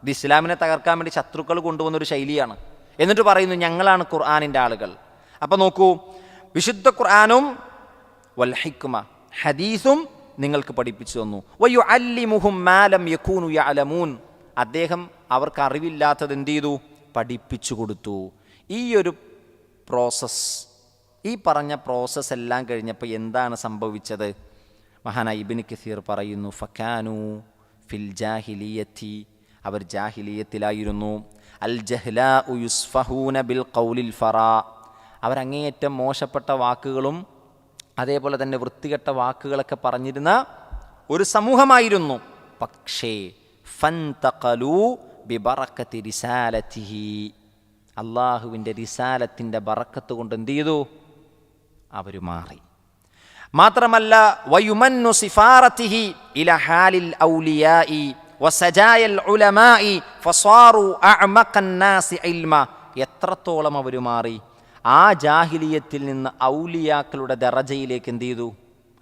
ഇത് ഇസ്ലാമിനെ തകർക്കാൻ വേണ്ടി ശത്രുക്കൾ കൊണ്ടുവന്നൊരു ശൈലിയാണ്. എന്നിട്ട് പറയുന്നു ഞങ്ങളാണ് ഖുർആനിൻ്റെ ആളുകൾ. അപ്പം നോക്കൂ, വിശുദ്ധ ഖുർആനും വൽ ഹിക്മ, ഹദീസും നിങ്ങൾക്ക് പഠിപ്പിച്ചു തന്നു. വയുഅല്ലിമുഹും മാ ലം യകൂനു യഅലമൂൻ, അദ്ദേഹം അവർക്ക് അറിവില്ലാത്തത് എന്ത് ചെയ്തു? പഠിപ്പിച്ചു കൊടുത്തു. ഈ ഒരു പ്രോസസ്സ്, ഈ പറഞ്ഞ പ്രോസസ്സ് എല്ലാം കഴിഞ്ഞപ്പോൾ എന്താണ് സംഭവിച്ചത്? മഹാനായ ഇബ്നു കസീർ പറയുന്നു, ഫകാനു ഫിൽ ജാഹിലിയത്തി, അവർ ജാഹിലിയത്തിലായിരുന്നു. അൽ ജഹ്ലാഉ യുസ്ഫഹൂന ബിൽ ഖൗലിൽ ഫറാ, അവരങ്ങേയറ്റം മോശപ്പെട്ട വാക്കുകളും അതേപോലെ തന്നെ വൃത്തികെട്ട വാക്കുകളൊക്കെ പറഞ്ഞിരുന്ന ഒരു സമൂഹമായിരുന്നു. പക്ഷേ ഫന്തഖലൂ ബിബറക്കത്തി റിസാലത്തിഹി, അള്ളാഹുവിൻ്റെ റിസാലത്തിൻ്റെ ബറക്കത്ത് കൊണ്ട് എന്ത് ചെയ്തു? അവർ മാറി. മാത്രമല്ല വയുമന്നു സിഫാറത്തിഹി ഇല ഹാലിൽ ഔലിയാഇ വസജായൽ ഉലമാഇ ഫസാറു അഅമഖൻ നാസി ഇൽമ. എത്രത്തോളം അവർ മാറി, ആ ജാഹിലിയത്തിൽ നിന്ന് ഔലിയാക്കളുടെ ദറജയിലേക്ക് എന്ത് ചെയ്തു,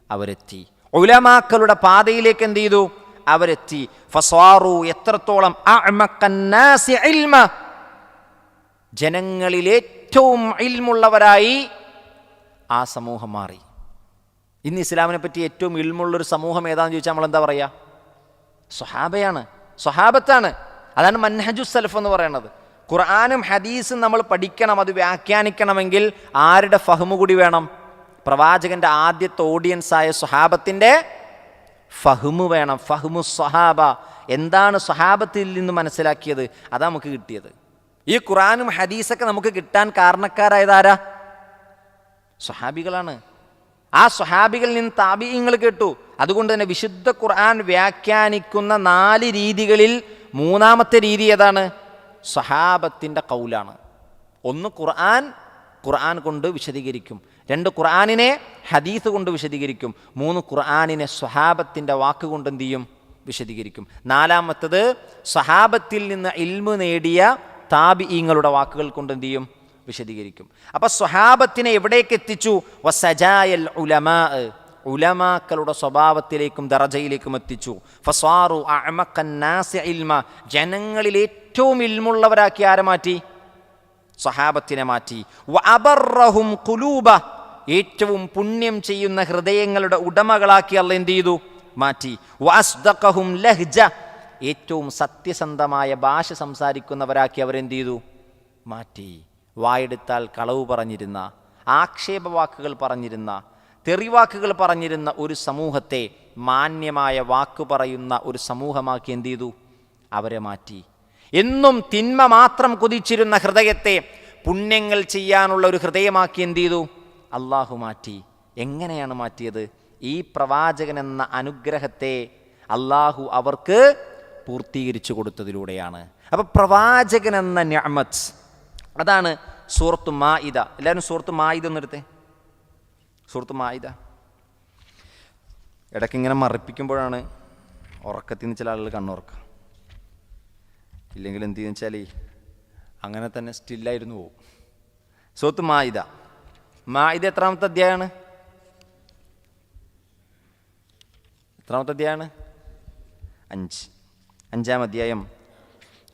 അവരെത്തി. ഉലമാക്കളുടെ പാതയിലേക്ക് എന്ത് ചെയ്തു, അവരെത്തി. ഫസാറു, എത്രത്തോളം, അഅമഖൻ നാസി ഇൽമ, ജനങ്ങളിൽ ഏറ്റവും ഇൽമുള്ളവരായി ആ സമൂഹം മാറി. ഇന്ന് ഇസ്ലാമിനെ പറ്റി ഏറ്റവും ഇൽമുള്ളൊരു സമൂഹം ഏതാണെന്ന് ചോദിച്ചാൽ നമ്മൾ എന്താ പറയുക? സ്വഹാബയാണ്, സ്വഹാബത്താണ്. അതാണ് മൻഹജു സലഫ് എന്ന് പറയുന്നത്. ഖുർആനും ഹദീസും നമ്മൾ പഠിക്കണം, അത് വ്യാഖ്യാനിക്കണമെങ്കിൽ ആരുടെ ഫഹ്മു കൂടി വേണം? പ്രവാചകന്റെ ആദ്യത്തെ ഓഡിയൻസായ സ്വഹാബത്തിൻ്റെ ഫഹ്മു വേണം. ഫഹ്മു സ്വഹാബ, എന്താണ് സ്വഹാബത്തിൽ നിന്ന് മനസ്സിലാക്കിയത്, അതാ നമുക്ക് കിട്ടിയത്. ഈ ഖുർആനും ഹദീസൊക്കെ നമുക്ക് കിട്ടാൻ കാരണക്കാരായതാരാ? സ്വഹാബികളാണ്. ആ സ്വഹാബികളിൽ നിന്ന് താബിഈങ്ങൾ കേട്ടു. അതുകൊണ്ട് തന്നെ വിശുദ്ധ ഖുർആൻ വ്യാഖ്യാനിക്കുന്ന 4 രീതികളിൽ മൂന്നാമത്തെ രീതി ഏതാണ്? സ്വഹാബത്തിൻ്റെ കൗലാണ്. 1 ഖുർആൻ കൊണ്ട് വിശദീകരിക്കും. 2 ഖുർആനിനെ ഹദീസ് കൊണ്ട് വിശദീകരിക്കും. 3 ഖുർആനിനെ സ്വഹാബത്തിൻ്റെ വാക്കുകൊണ്ട് എന്ത് ചെയ്യും? വിശദീകരിക്കും. 4-മത്തത് സ്വഹാബത്തിൽ നിന്ന് ഇൽമു നേടിയ താബിഈങ്ങളുടെ വാക്കുകൾ കൊണ്ട് എന്ത് ചെയ്യും? വിശദീകരിക്കും. അപ്പൊ സ്വഹാബത്തിനെ എവിടേക്ക് എത്തിച്ചു? വസജായൽ ഉലമാ, ഉലമാക്കളുടെ സ്വഭാവത്തിലേക്കും ദറജയിലേക്കും എത്തിച്ചു. ഫസാറു അഅമഖൻ നാസി ഇൽമ, ജനങ്ങളിൽ ഏറ്റവും ഇൽമുള്ളവരാക്കി ആരെ മാറ്റി? സ്വഹാബത്തിനെ മാറ്റി. വഅബറഹും ഖുലൂബ, ഏറ്റവും പുണ്യം ചെയ്യുന്ന ഹൃദയങ്ങളുടെ ഉടമകളാക്കി അല്ലാഹ് എന്ത് ചെയ്തു? മാറ്റി. വഅസ്ദഖഹും ലഹ്ജ, ഏറ്റവും സത്യസന്ധമായ ഭാഷ സംസാരിക്കുന്നവരാക്കി അവരെന്ത് ചെയ്തു? മാറ്റി. വായെടുത്താൽ കളവ് പറഞ്ഞിരുന്ന, ആക്ഷേപവാക്കുകൾ പറഞ്ഞിരുന്ന, തെറിവാക്കുകൾ പറഞ്ഞിരുന്ന ഒരു സമൂഹത്തെ മാന്യമായ വാക്ക് പറയുന്ന ഒരു സമൂഹമാക്കി എന്ത് ചെയ്തു? അവരെ മാറ്റി. എന്നും തിന്മ മാത്രം കൊതിച്ചിരുന്ന ഹൃദയത്തെ പുണ്യങ്ങൾ ചെയ്യാനുള്ള ഒരു ഹൃദയമാക്കി എന്ത് ചെയ്തു? അള്ളാഹു മാറ്റി. എങ്ങനെയാണ് മാറ്റിയത്? ഈ പ്രവാചകൻ എന്ന അനുഗ്രഹത്തെ അള്ളാഹു അവർക്ക് പൂർത്തീകരിച്ചു കൊടുത്തതിലൂടെയാണ്. അപ്പം പ്രവാചകൻ എന്ന നിഅമത്ത്, അതാണ് സൂറത്തു മാഇദ. എല്ലാവരും സൂറത്തു മാഇദ ഒന്നെടുത്തേ. സൂറത്തു മാഇദ ഇടയ്ക്കിങ്ങനെ മറിപ്പിക്കുമ്പോഴാണ് ഉറക്കത്തിൽ നിന്ന് ചില ആളുകൾ കണ്ണുറക്കുക. ഇല്ലെങ്കിൽ എന്ത് ചെയ്യുന്ന വെച്ചാൽ അങ്ങനെ തന്നെ സ്റ്റില്ലായിരുന്നു പോകും. സൂറത്തു മാഇദ. മാഇദ എത്രാമത്തെ അധ്യായമാണ്? എത്രാമത്തെ അധ്യായമാണ്? 5. 5-ാം അധ്യായം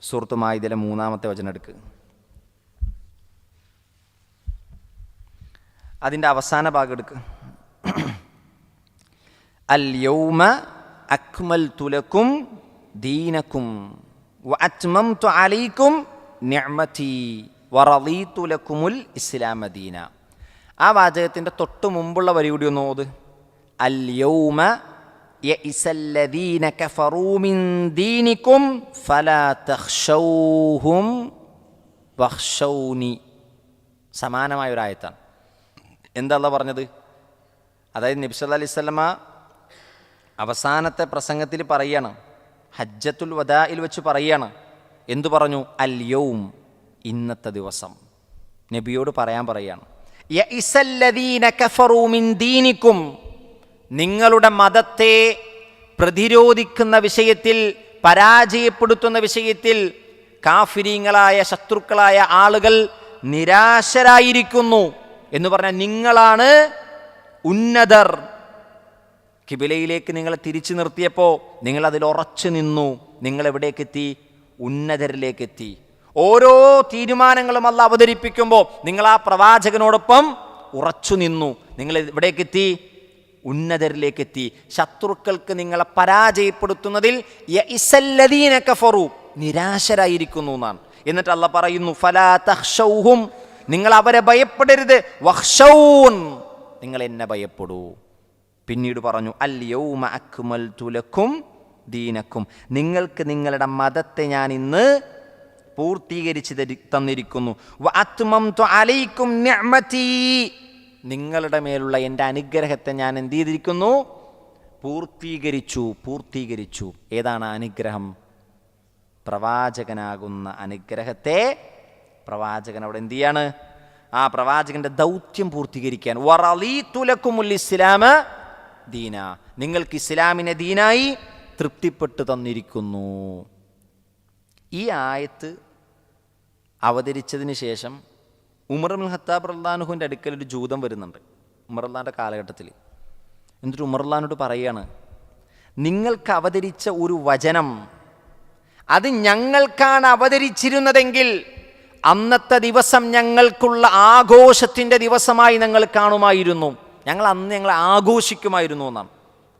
സൂറത്തു മാഇദയിലെ 3-ാമത്തെ വചനം എടുക്കുക. അതിൻ്റെ അവസാന ഭാഗം എടുക്കുക. അൽ യൗമ അക്മൽതു ലക്കും ദീനക്കും വഅത്മംതു അലൈക്കും നിഅമതി വറളീതു ലക്കുമുൽ ഇസ്ലാമ ദീന. ആ വാചകത്തിൻ്റെ തൊട്ട് മുമ്പുള്ള വരി കൂടി ഒന്ന് ഓത്. അൽ യൗമ യഇസല്ലദീന കഫറൂ മിൻ ദീനിക്കും ഫലാ തഖ്ശൗഹും വഖ്ശൗനി. സമാനമായ ഒരു ആയത്താണ്. എന്താ അല്ലാഹ് പറഞ്ഞത്? അതായത് നബി സല്ലല്ലാഹു അലൈഹി വസല്ലമ അവസാനത്തെ പ്രസംഗത്തിൽ പറയാണ്, ഹജ്ജത്തുൽ വദാഇൽ വെച്ച് പറയാണ്. എന്തു പറഞ്ഞു? അൽ യൗം, ഇന്നത്തെ ദിവസം. നബിയോട് പറയാണ്, യഇസല്ലദീന കഫറൂ മിൻ ദീനിക്കും, നിങ്ങളുടെ മതത്തെ പ്രതിരോധിക്കുന്ന വിഷയത്തിൽ, പരാജയപ്പെടുത്തുന്ന വിഷയത്തിൽ കാഫിരീങ്ങളായ ശത്രുക്കളായ ആളുകൾ നിരാശരായിരിക്കുന്നു എന്ന് പറഞ്ഞാൽ നിങ്ങളാണ് ഉന്നതർ. കിബിലയിലേക്ക് നിങ്ങളെ തിരിച്ചു നിർത്തിയപ്പോൾ നിങ്ങൾ അതിൽ ഉറച്ചു നിന്നു. നിങ്ങൾ എവിടേക്കെത്തി? ഉന്നതരിലേക്കെത്തി. ഓരോ തീരുമാനങ്ങളും അല്ലാഹ് അവതരിപ്പിക്കുമ്പോൾ നിങ്ങൾ ആ പ്രവാചകനോടൊപ്പം ഉറച്ചു നിന്നു. നിങ്ങൾ എവിടേക്കെത്തി? ഉന്നതരിലേക്കെത്തി. ശത്രുക്കൾക്ക് നിങ്ങളെ പരാജയപ്പെടുത്തുന്നതിൽ യഇസല്ലദീന കഫറു, നിരാശരായിരിക്കുന്നു എന്നാണ്. എന്നിട്ട് അല്ലാഹ് പറയുന്നു, ഫലാ തഖ്ശൗഹും, നിങ്ങൾ അവരെ ഭയപ്പെടരുത്, വഖ്ശൗൻ, നിങ്ങൾ എന്നെ ഭയപ്പെടൂ. പിന്നീട് പറഞ്ഞു, അൽ യൗമ അക്മൽതു ലക്കും ദീനക്കും, നിങ്ങൾക്ക് നിങ്ങളുടെ മതത്തെ ഞാൻ ഇന്ന് പൂർത്തീകരിച്ച് തന്നിരിക്കുന്നു. വഅത്മംതു അലൈക്കും നിഅമതി, നിങ്ങളുടെ മേലുള്ള എൻ്റെ അനുഗ്രഹത്തെ ഞാൻ എന്ത് ചെയ്തിരിക്കുന്നു? പൂർത്തീകരിച്ചു. ഏതാണ് അനുഗ്രഹം? പ്രവാചകനാകുന്ന അനുഗ്രഹത്തെ പ്രവാചകൻ അവിടെ എന്ത് ചെയ്യാണ്? ആ പ്രവാചകന്റെ ദൗത്യം പൂർത്തീകരിക്കാൻ. വറളീതു ലക്കുമുൽ ഇസ്ലാമ ദീന, നിങ്ങൾക്ക് ഇസ്ലാമിനെ ദീനായി തൃപ്തിപ്പെട്ടു തന്നിരിക്കുന്നു. ഈ ആയത്ത് അവതരിച്ചതിന് ശേഷം ഉമർ ഇബ്നുൽ ഖത്താബ് റളിയല്ലാഹു അൻഹുവിൻ്റെ അടുക്കൽ ഒരു ജൂതൻ വരുന്നുണ്ട് ഉമർ അള്ളാൻ്റെ കാലഘട്ടത്തിൽ. എന്നിട്ട് ഉമർ അള്ളാഹിനോട് പറയുകയാണ്, നിങ്ങൾക്ക് അവതരിച്ച ഒരു വചനം അത് ഞങ്ങൾക്കാണ് അവതരിച്ചിരുന്നതെങ്കിൽ അന്നത്തെ ദിവസം ഞങ്ങൾക്കുള്ള ആഘോഷത്തിൻ്റെ ദിവസമായി ഞങ്ങൾ കാണുമായിരുന്നു, ഞങ്ങൾ ആഘോഷിക്കുമായിരുന്നു എന്നാണ്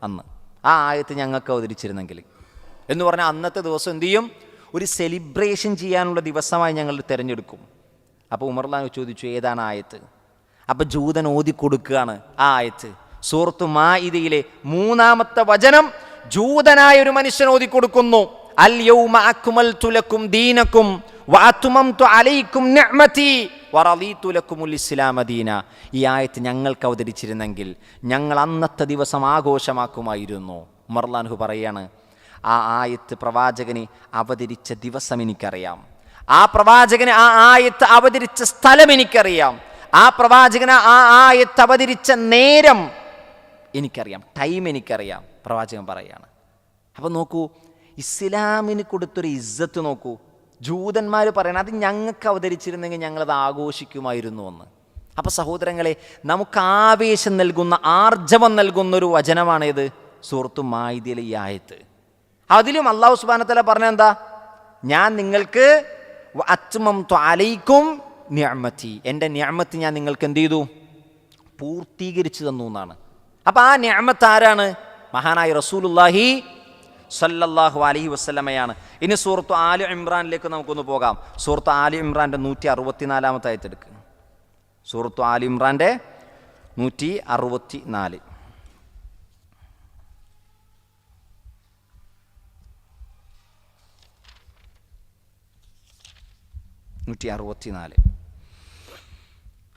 അന്ന് ആ ആയത്ത് ഞങ്ങൾക്ക് അവതരിച്ചിരുന്നെങ്കിൽ എന്ന് പറഞ്ഞാൽ അന്നത്തെ ദിവസം എന്തു ചെയ്യും, ഒരു സെലിബ്രേഷൻ ചെയ്യാനുള്ള ദിവസമായി ഞങ്ങൾ തിരഞ്ഞെടുക്കും. അപ്പോൾ ഉമർലാൻ ചോദിച്ചു, ഏതാണ് ആയത്ത്? അപ്പോൾ ജൂതൻ ഓതി കൊടുക്കുകയാണ് ആ ആയത്ത്. സൂറത്ത് മാഇദയിലെ 3-ാമത്തെ വചനം ജൂതനായ ഒരു മനുഷ്യൻ ഓതി കൊടുക്കുന്നു. അൽ യൗമ അക്മൽതു ലക്കും ദീനക്കും വഅത്മംതു അലൈക്കും നിഅമതി വറദീതു ലക്കുമുൽ ഇസ്ലാമ ദീന. ഈ ആയത്ത് ഞങ്ങൾക്ക് അവതരിച്ചിരുന്നെങ്കിൽ ഞങ്ങൾ അന്നത്തെ ദിവസം ആഘോഷമാക്കുമായിരുന്നു. ഉമർലാൻഹു പറയാണ്, ആ ആയത്ത് പ്രവാചകന് അവതരിച്ച ദിവസം എനിക്കറിയാം, ആ പ്രവാചകന് ആ ആയത്ത് അവതരിച്ച സ്ഥലം എനിക്കറിയാം, ആ പ്രവാചകന് ആ ആയത്ത് അവതരിച്ച നേരം എനിക്കറിയാം, ടൈം എനിക്കറിയാം. പ്രവാചകൻ പറയാണ്. അപ്പം നോക്കൂ, ഇസ്ലാമിന് കൊടുത്തൊരു ഇസ്സത്ത് നോക്കൂ. ജൂതന്മാർ പറയണം അത് ഞങ്ങൾക്ക് അവതരിച്ചിരുന്നെങ്കിൽ ഞങ്ങളത് ആഘോഷിക്കുമായിരുന്നു എന്ന്. അപ്പം സഹോദരങ്ങളെ, നമുക്ക് ആവേശം നൽകുന്ന, ആർജവം നൽകുന്ന ഒരു വചനമാണേത്? സൂറത്തു മാഇദയിലെ ഈ ആയത്ത്. അതിലും അല്ലാഹു സുബ്ഹാനഹു വ തആല പറഞ്ഞെന്താ? ഞാൻ നിങ്ങൾക്ക് അത്മംതു അലൈക്കും നിഅമതി, എൻ്റെ നിഅമത്ത് ഞാൻ നിങ്ങൾക്ക് എന്ത് ചെയ്തു? പൂർത്തീകരിച്ചു തന്നു എന്നാണ്. അപ്പം ആ നിഅമത്ത് ആരാണ്? മഹാനായ റസൂലുള്ളാഹി സല്ലല്ലാഹു അലൈഹി വസല്ലമയാണ്. ഇനി സൂറത്ത് ആലി ഇമ്രാനിലേക്ക് നമുക്കൊന്ന് പോകാം. സൂറത്ത് ആലി ഇമ്രാൻ്റെ 164-ാമത്തെ ആയത്ത് എടുക്കുക. സൂറത്ത് ആലി ഇമ്രാൻ്റെ 164.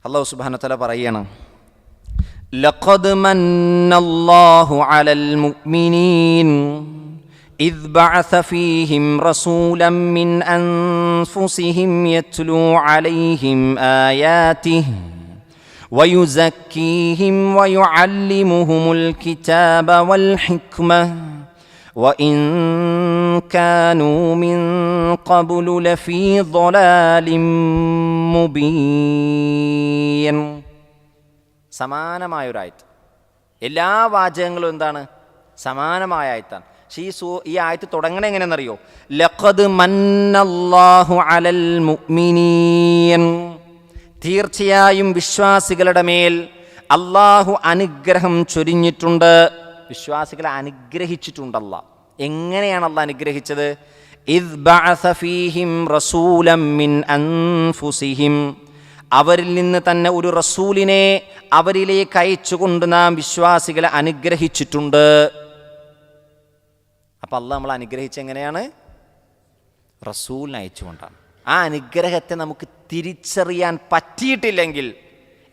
അല്ലാഹു സുബ്ഹാനഹു വ തആല പറയാണ്, ലഖദ് മന്നല്ലാഹു അലൽ മുഅ്മിനീൻ ഇദ് ബഅസ ഫീഹിം റസൂലൻ മിൻ അൻഫുസിഹിം യത്ലൂ അലൈഹിം ആയാതിഹി വയുസക്കീഹിം വയുഅല്ലിമുഹുമുൽ കിതാബ വൽ ഹിക്മ وإن كانوا من قبل لفي ضلال مبين. സമാനമായൊരായത്ത്. എല്ലാ വാചകങ്ങളും എന്താണ്? സമാനമായ ആയത്താണ്. പക്ഷേ ഈ ആയത്ത് തുടങ്ങണ എങ്ങനെയെന്നറിയോ? ലഖദ് മന്നല്ലാഹു അലൽ മുഅ്മിനീൻ, തീർച്ചയായും വിശ്വാസികളുടെ മേൽ അല്ലാഹു അനുഗ്രഹം ചൊരിഞ്ഞിട്ടുണ്ട്. വിശ്വാസികളെ അനുഗ്രഹിച്ചിട്ടുണ്ടല്ല. എങ്ങനെയാണ് അല്ലാഹ് അനുഗ്രഹിച്ചത്? ഇദ് ബഅസ ഫീഹിം റസൂലൻ മിൻ അൻഫുസിഹിം, അവരിൽ നിന്ന് തന്നെ ഒരു റസൂലിനെ അവരിലേക്ക് അയച്ചുകൊണ്ട് നാം വിശ്വാസികളെ അനുഗ്രഹിച്ചിട്ടുണ്ട്. അപ്പം അല്ലാഹ് നമ്മൾ അനുഗ്രഹിച്ച എങ്ങനെയാണ്? റസൂലിനെ അയച്ചുകൊണ്ടാണ്. ആ അനുഗ്രഹത്തെ നമുക്ക് തിരിച്ചറിയാൻ പറ്റിയിട്ടില്ലെങ്കിൽ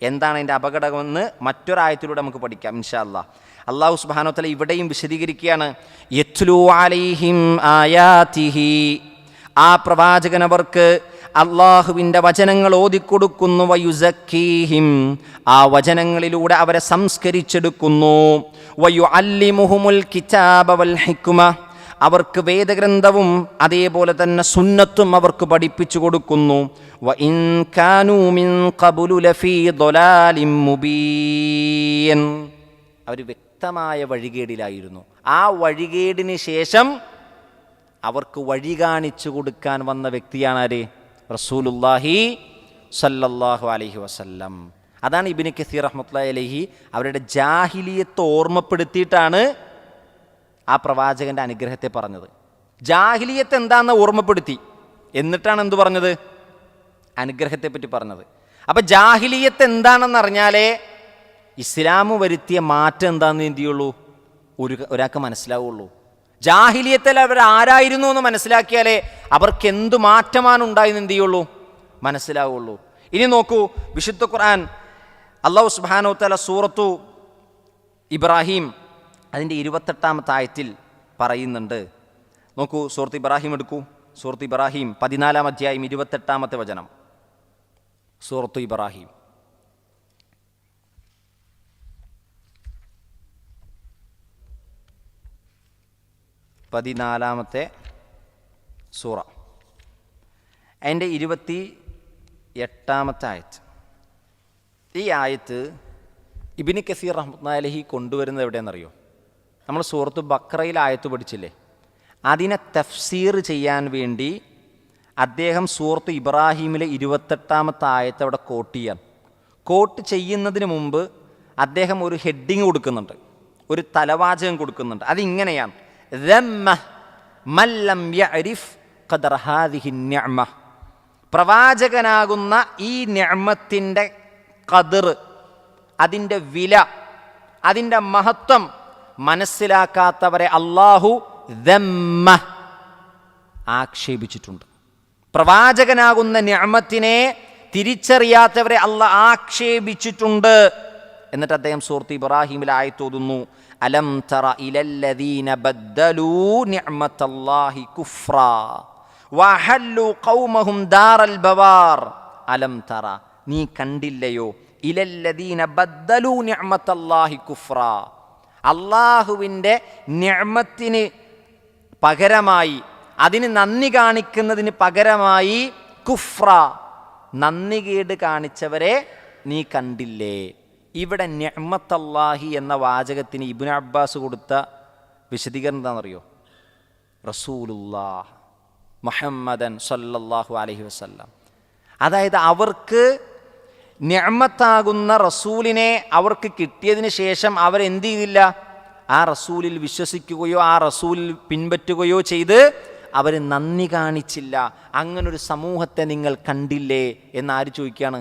എന്താണ് അതിൻ്റെ അപകടമെന്ന് മറ്റൊരായത്തിലൂടെ നമുക്ക് പഠിക്കാം ഇൻഷാ അല്ലാഹ്. അല്ലാഹു സുബ്ഹാനഹു വ തആല ഇവിടെയും വിശദീകരിക്കുകയാണ്. യത്ലൂ അലൈഹിം ആയാതിഹി, ആ പ്രവാചകൻ അവർക്ക് അള്ളാഹുവിൻ്റെ വചനങ്ങൾ ഓതിക്കൊടുക്കുന്നു. വയുസക്കീഹിം, ആ വചനങ്ങളിലൂടെ അവരെ സംസ്കരിച്ചെടുക്കുന്നു. വയുഅല്ലിമുഹുമുൽ കിതാബ വൽ ഹിക്മ, അവർക്ക് വേദഗ്രന്ഥവും അതേപോലെ തന്നെ സുന്നത്തും അവർക്ക് പഠിപ്പിച്ചു കൊടുക്കുന്നു. വഇൻ കാനൂ മിൻ ഖബ്ലു ലഫീ ളലാലിൻ മുബീൻ, അവർ വ്യക്തമായ വഴികേടിലായിരുന്നു. ആ വഴികേടിന് ശേഷം അവർക്ക് വഴി കാണിച്ചു കൊടുക്കാൻ വന്ന വ്യക്തിയാണ് ആര്? റസൂലുള്ളാഹി സല്ലല്ലാഹു അലൈഹി വസല്ലം. അതാണ് ഇബ്നു കസീർ റഹ്മത്തുള്ളാഹി അലൈഹി അവരുടെ ജാഹിലിയത്ത് ഓർമ്മപ്പെടുത്തിയിട്ടാണ് ആ പ്രവാചകന്റെ അനുഗ്രഹത്തെ പറഞ്ഞത്. ജാഹിലിയത്ത് എന്താണെന്ന് ഓർമ്മപ്പെടുത്തി, എന്നിട്ടാണ് എന്തു പറഞ്ഞത്? അനുഗ്രഹത്തെ പറ്റി പറഞ്ഞത്. അപ്പം ജാഹിലിയത്ത് എന്താണെന്ന് അറിഞ്ഞാലേ ഇസ്ലാം വരുത്തിയ മാറ്റം എന്താണെന്ന് എന്ത് ചെയ്യുള്ളൂ? ഒരാൾക്ക് മനസ്സിലാവുള്ളൂ. ജാഹിലിയത്തിൽ അവർ ആരായിരുന്നു എന്ന് മനസ്സിലാക്കിയാലേ അവർക്ക് എന്തു മാറ്റമാണ് ഉണ്ടായെന്ന് എന്ത് ചെയ്യുള്ളൂ? മനസ്സിലാവുള്ളൂ. ഇനി നോക്കൂ, വിശുദ്ധ ഖുർആൻ അല്ലാഹു സുബ്ഹാനഹു വ തആല സൂറത്തു ഇബ്രാഹിം അതിൻ്റെ 28-ാമത്തെ ആയത്തിൽ പറയുന്നുണ്ട്. നോക്കൂ, സൂറത്ത് ഇബ്രാഹിം എടുക്കൂ. സൂറത്ത് ഇബ്രാഹിം 14-ാം അധ്യായം 28-ാമത്തെ വചനം. സൂറത്തു ഇബ്രാഹിം. 14-ാമത്തെ സൂറ, അതിൻ്റെ 28-ാമത്തെ ആയത്ത്. ഈ ആയത്ത് ഇബ്നു കസീർ റഹ്മത്തുള്ളാഹി അലൈഹി കൊണ്ടുവരുന്നത് എവിടെയെന്നറിയോ? നമ്മൾ സൂറത്ത് ബഖറയിൽ ആയത്ത് പഠിച്ചില്ലേ, അതിനെ തഫ്സീർ ചെയ്യാൻ വേണ്ടി അദ്ദേഹം സൂറത്ത് ഇബ്രാഹീമിലെ 28-ാമത്തെ ആയത്ത് അവിടെ കോട്ട് ചെയ്യുന്നതിന് മുമ്പ് അദ്ദേഹം ഒരു ഹെഡിങ് കൊടുക്കുന്നുണ്ട്, ഒരു തലവാചകം കൊടുക്കുന്നുണ്ട്. അതിങ്ങനെയാണ്: ദമ്മ മല്ലം യഅരിഫ് ഖദറ ഹാദിഹി നിഅമ. പ്രവാചകനാകുന്ന ഈ നിഅമത്തിൻ്റെ ഖദർ, അതിൻ്റെ വില, അതിൻ്റെ മഹത്വം മനസ്സിലാക്കാത്തവരെ അല്ലാഹു ദമ്മ ആക്ഷേപിച്ചിട്ടുണ്ട്. പ്രവാചകനാകുന്ന നിഅമത്തിനെ തിരിച്ചറിയാത്തവരെ അല്ലാഹ് ആക്ഷേപിച്ചിട്ടുണ്ട്. എന്നിട്ട് അദ്ദേഹം സൂറത്ത് ഇബ്രാഹീമിൽ ആയത്ത് ഓതുന്നു: അലം തറ ഇലല്ലദീന ബദ്ദലൂ നിഅമത്തല്ലാഹി കുഫ്റാ വഹല്ലു ഖൗമഹും ദാറൽ ബവാർ. അലം തറ, നീ കണ്ടില്ലയോ? ഇലല്ലദീന ബദ്ദലൂ നിഅമത്തല്ലാഹി കുഫ്റാ, അല്ലാഹുവിൻ്റെ നിഅമത്തിന് പകരമായി, അതിന് നന്ദി കാണിക്കുന്നതിന് പകരമായി കുഫ്ര, നന്ദികേട് കാണിച്ചവരെ നീ കണ്ടില്ലേ? ഇവിടെ നിഅമത്തല്ലാഹി എന്ന വാചകത്തിന് ഇബ്നു അബ്ബാസ് കൊടുത്ത വിശദീകരണം എന്താണെന്നറിയോ? റസൂലുള്ളാഹ് മുഹമ്മദൻ സല്ലല്ലാഹു അലൈഹി വസല്ലം. അതായത് അവർക്ക് നിഅമത്താകുന്ന റസൂലിനെ അവർക്ക് കിട്ടിയതിന് ശേഷം അവരെന്ത് ചെയ്തില്ല? ആ റസൂലിൽ വിശ്വസിക്കുകയോ ആ റസൂലിൽ പിൻപറ്റുകയോ ചെയ്ത് അവർ നന്ദി കാണിച്ചില്ല. അങ്ങനൊരു സമൂഹത്തെ നിങ്ങൾ കണ്ടില്ലേ എന്നാര് ചോദിക്കുകയാണ്?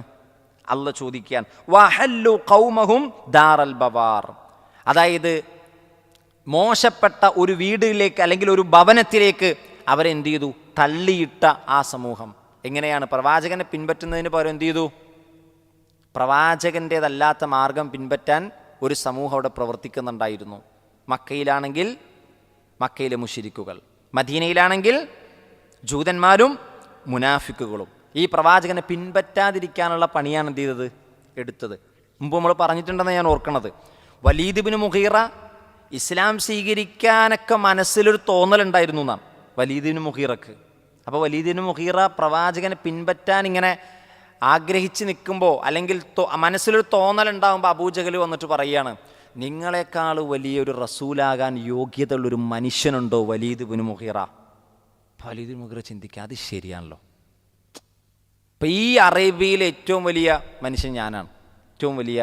അള്ളാഹ് ചോദിക്കാൻ. വഹല്ലു ഖൗമഹും ദാറൽ ബവാർ, അതായത് മോശപ്പെട്ട ഒരു വീടിലേക്ക് അല്ലെങ്കിൽ ഒരു ഭവനത്തിലേക്ക് അവരെന്ത് ചെയ്തു? തള്ളിയിട്ട ആ സമൂഹം. എങ്ങനെയാണ്? പ്രവാചകനെ പിൻപറ്റുന്നതിന് പകരം എന്ത് ചെയ്തു? പ്രവാചകൻ്റേതല്ലാത്ത മാർഗം പിൻപറ്റാൻ ഒരു സമൂഹം അവിടെ പ്രവർത്തിക്കുന്നുണ്ടായിരുന്നു. മക്കയിലാണെങ്കിൽ മക്കയിലെ മുശ്രിക്കുകൾ, മദീനയിലാണെങ്കിൽ ജൂതന്മാരും മുനാഫിക്കുകളും ഈ പ്രവാചകനെ പിൻപറ്റാതിരിക്കാനുള്ള പണിയാണ് എന്ത് ചെയ്തത്? എടുത്തത്. മുമ്പ് നമ്മൾ പറഞ്ഞിട്ടുണ്ടെന്ന് ഞാൻ ഓർക്കണത്, വലീദ് ഇബ്നു മുഗീറ ഇസ്ലാം സ്വീകരിക്കാനൊക്കെ മനസ്സിലൊരു തോന്നലുണ്ടായിരുന്നു എന്നാണ് വലീദ് ഇബ്നു മുഗീറക്ക്. അപ്പോൾ വലീദ് ഇബ്നു മുഗീറ പ്രവാചകനെ പിൻപറ്റാൻ ഇങ്ങനെ ആഗ്രഹിച്ച് നിൽക്കുമ്പോൾ, അല്ലെങ്കിൽ മനസ്സിലൊരു തോന്നലുണ്ടാകുമ്പോൾ അബൂജഹൽ വന്നിട്ട് പറയുകയാണ്: നിങ്ങളെക്കാൾ വലിയൊരു റസൂലാകാൻ യോഗ്യതയുള്ളൊരു മനുഷ്യനുണ്ടോ വലീദ് ഇബ്നു മുഗീറ? വലീദ് ഇബ്നു മുഗീറ ചിന്തിക്കുക, അത് ശരിയാണല്ലോ, ഇപ്പം ഈ അറേബ്യയിലെ ഏറ്റവും വലിയ മനുഷ്യൻ ഞാനാണ്, ഏറ്റവും വലിയ